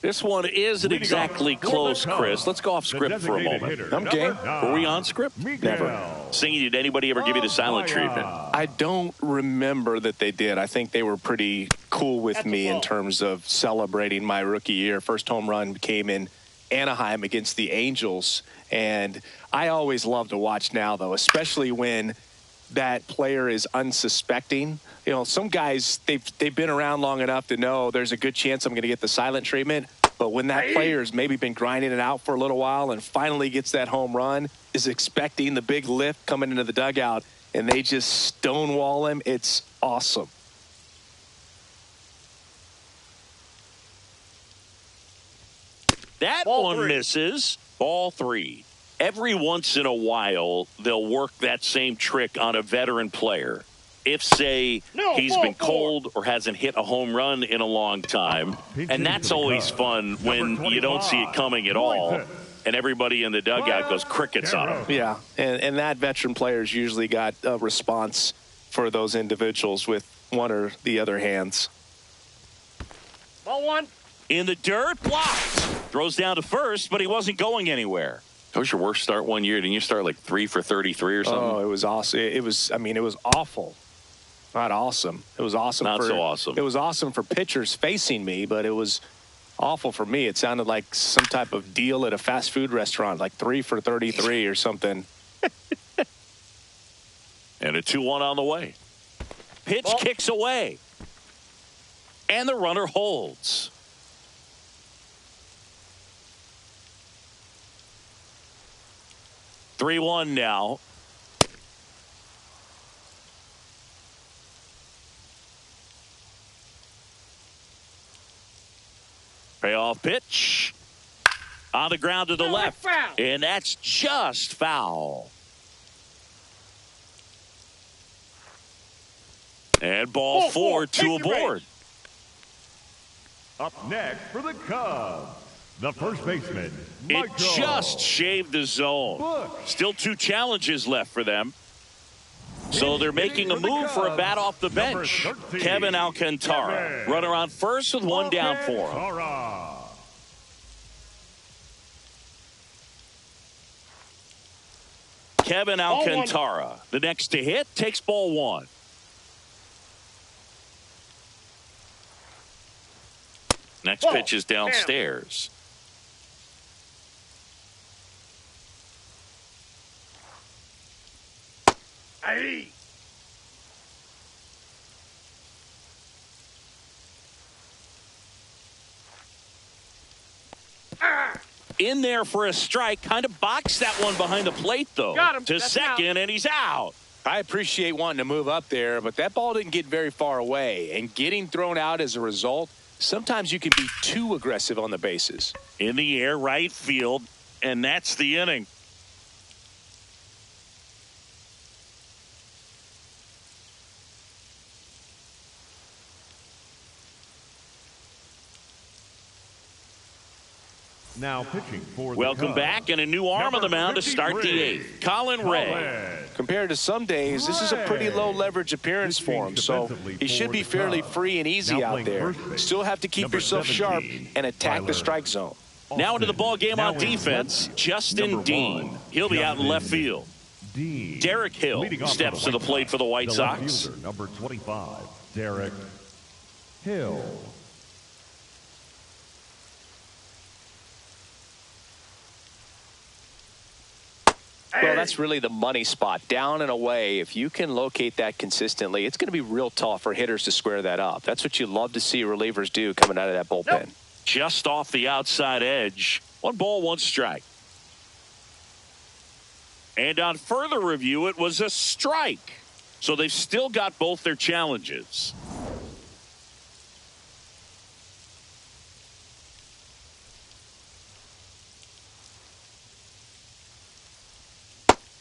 This one isn't exactly close, Chris. Let's go off script for a moment. I'm game. Were we on script? Never. Singing, did anybody ever give you the silent treatment? I don't remember that they did. I think they were pretty cool with That's a me in ball. terms of celebrating my rookie year. First home run came in Anaheim against the Angels. And I always love to watch now, though, especially when that player is unsuspecting. You know, some guys, they've been around long enough to know there's a good chance I'm going to get the silent treatment. But when that player's maybe been grinding it out for a little while and finally gets that home run, is expecting the big lift coming into the dugout, and they just stonewall him, it's awesome. That Ball one three. misses. Ball three. Every once in a while, they'll work that same trick on a veteran player. If, say, No, he's ball been four. cold or hasn't hit a home run in a long time. And that's always fun when you don't see it coming at all. And everybody in the dugout goes crickets on him. Yeah, and that veteran player's usually got a response for those individuals with one or the other hands. Ball one. In the dirt, blocked. Throws down to first, but he wasn't going anywhere. That was your worst start one year. Didn't you start like 3 for 33 or something? Oh, it was awesome. It was awful. Not awesome. It was awesome. Not so awesome. It was awesome for pitchers facing me, but it was awful for me. It sounded like some type of deal at a fast food restaurant, like 3 for 33 or something. And a 2-1 on the way. Pitch Ball. kicks away. And the runner holds. Three-1 now. Payoff pitch. On the ground to the Oh, left. foul. And that's just foul. And ball Ball four, four. two Take your aboard. base. Up next for the Cubs, the first baseman, It Michael just shaved the zone. Busch. Still 2 challenges left for them. So they're making a for the move for a Cubs, bat off the number bench. 13, Kevin Alcantara. Kevin Runner on first with 1 down for him. Alcantara. Kevin Ball one. Alcantara. The next to hit takes ball one. Next Ball. pitch is downstairs. Aye. In there for a strike. Kind of boxed that one behind the plate, though. Got him. To That's second, and he's out. I appreciate wanting to move up there, but that ball didn't get very far away. And getting thrown out as a result, sometimes you can be too aggressive on the bases. In the air, right field, and that's the inning. Now pitching for the Welcome Cubs, back, and a new arm on the mound to start the 8th. Colin Ray. Compared to some days, this is a pretty low leverage appearance for him, so he should be fairly free and easy out there. Still have to keep yourself sharp and attack the strike zone. Now into the ball game on defense, Justin Dean. He'll be out in left field. Derek Hill steps to the plate for the White Sox. Number 25, Derek Hill. Well, that's really the money spot. Down and away, if you can locate that consistently, it's going to be real tough for hitters to square that up. That's what you love to see relievers do coming out of that bullpen. Nope. Just off the outside edge. 1 ball, 1 strike. And on further review, it was a strike. So they've still got both their challenges.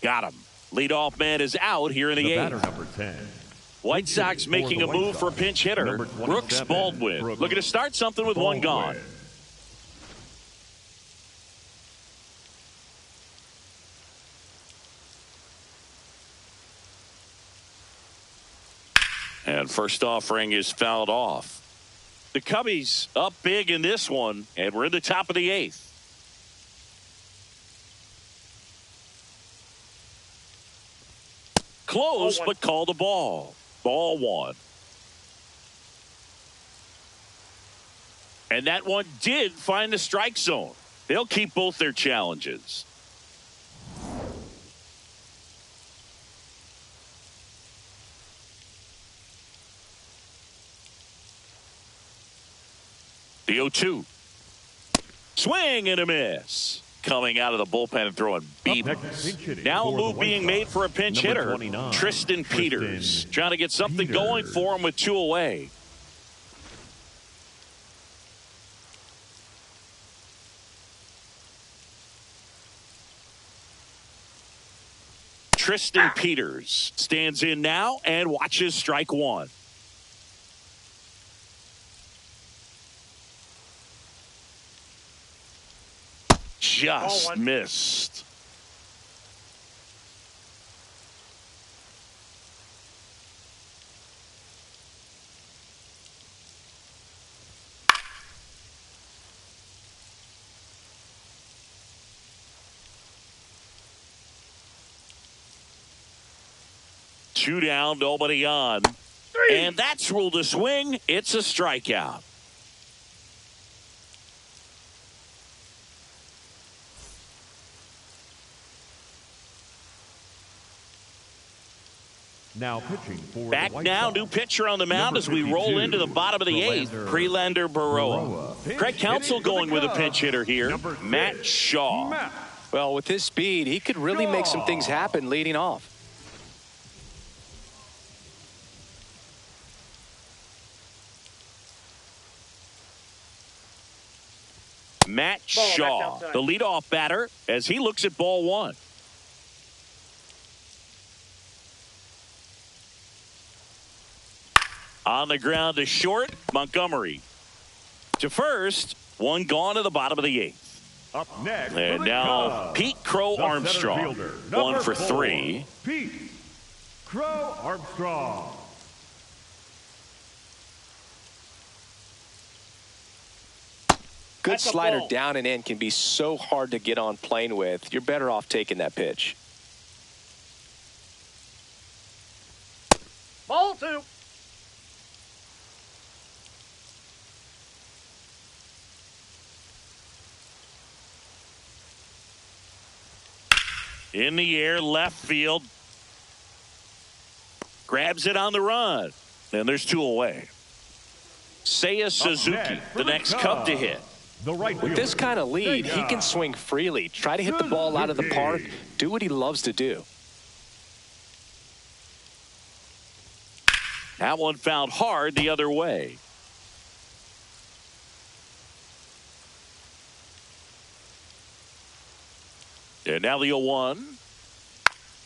Got him. Leadoff man is out here in the 8th. Batter number 10. White Sox making a move for a pinch hitter. Brooks Baldwin looking to start something with 1 gone. And first offering is fouled off. The Cubbies up big in this one, and we're in the top of the 8th. Close, but called a ball. Ball 1. And that one did find the strike zone. They'll keep both their challenges. The 0-2. Swing and a miss. Coming out of the bullpen and throwing beatings. Now a move being made for a pinch hitter. Tristan Peters trying to get something going for him with 2 away. Tristan Peters stands in now and watches strike 1. Just missed. Two down, nobody on. And that's ruled a swing. It's a strikeout. Now pitching for back the White now, Sox. new pitcher on the mound as we roll into the bottom of the 8th. Prelander Baroa. Craig Counsell going with a pinch hitter here. Matt Shaw. Well, with his speed, he could really make some things happen leading off. Matt Shaw, the leadoff batter, as he looks at ball 1. On the ground to short, Montgomery. To first, 1 gone to the bottom of the 8th. Up next, And now Pete Crow Armstrong, 1 for 3. Pete Crow Armstrong. Good That's a slider ball. down and in can be so hard to get on plane with. You're better off taking that pitch. Ball 2. In the air, left field. Grabs it on the run. And there's 2 away. Seiya Suzuki, the next Cub to hit. The right With this kind of lead, he can swing freely, try to hit the ball out of the park, do what he loves to do. That one fouled hard the other way. And now the 0-1.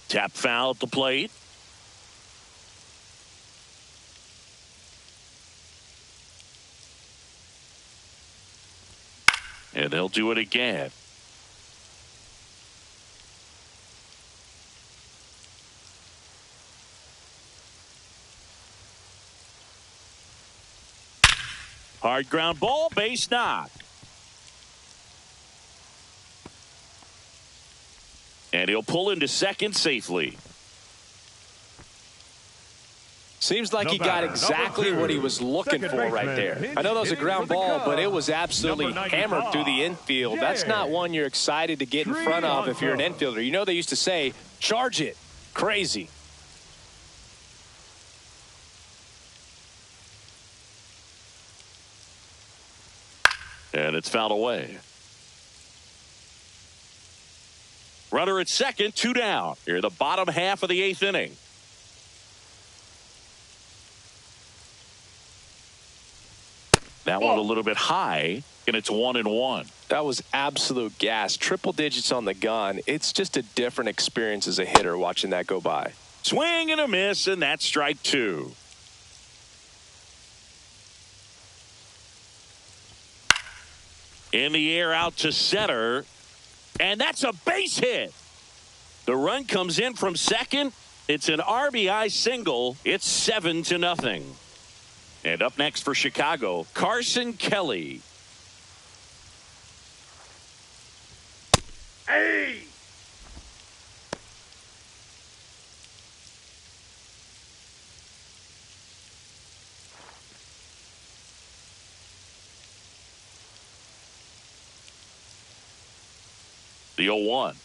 Tap foul at the plate. And they'll do it again. Hard ground ball, base knock. And he'll pull into second safely. Seems like he got exactly what he was looking for right there. I know that was a ground ball, but it was absolutely hammered through the infield. That's not one you're excited to get in front of if you're an infielder. You know they used to say, charge it. Crazy. And it's fouled away. Runner at second, 2 down. Here, the bottom half of the 8th inning. That one a little bit high, and it's 1-1. That was absolute gas. Triple digits on the gun. It's just a different experience as a hitter watching that go by. Swing and a miss, and that's strike 2. In the air out to center, and that's a base hit. The run comes in from second. It's an RBI single. It's 7-0. And up next for Chicago, Carson Kelly. Hey! The 0-1.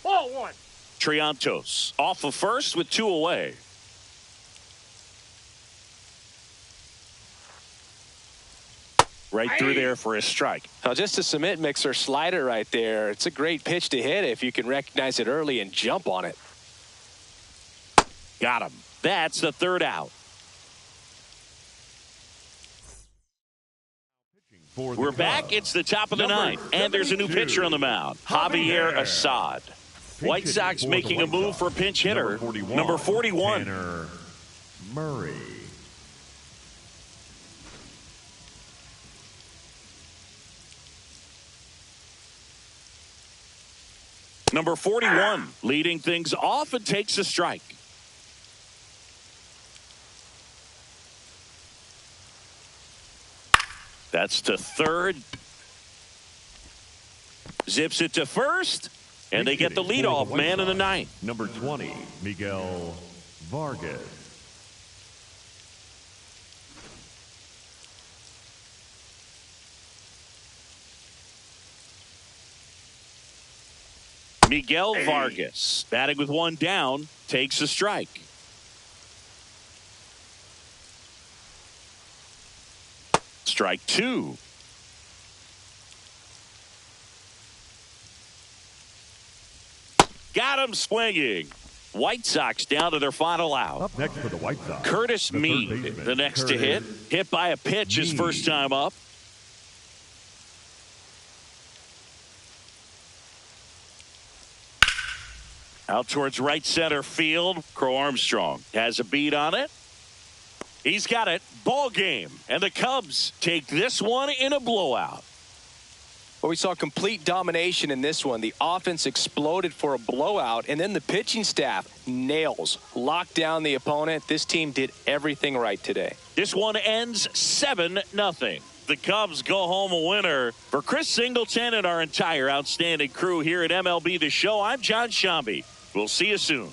Ball 1. Triantos off of first with 2 away. Right through there for a strike. Now, just a cement mixer slider right there. It's a great pitch to hit if you can recognize it early and jump on it. Got him. That's the 3rd out. We're back. It's the top of the 9th, and there's a new pitcher on the mound, Javier Assad. White Sox making a move for a pinch hitter, number 41. Tanner Murray. Number 41 leading things off and takes a strike. That's to third. Zips it to first. And they get the leadoff man in the 9th. Number 20, Miguel Vargas. Miguel Vargas, batting with 1 down, takes a strike. Strike 2. Got him swinging. White Sox down to their final out. Up next for the White Sox, Curtis the Mead, third baseman, the next to hit. Hit by a pitch his first time up. Out towards right center field. Crow Armstrong has a beat on it. He's got it. Ball game. And the Cubs take this one in a blowout. Well, we saw complete domination in this one. The offense exploded for a blowout, and then the pitching staff nails, locked down the opponent. This team did everything right today. This one ends 7-0. The Cubs go home a winner. For Chris Singleton and our entire outstanding crew here at MLB The Show, I'm John Shambi. We'll see you soon.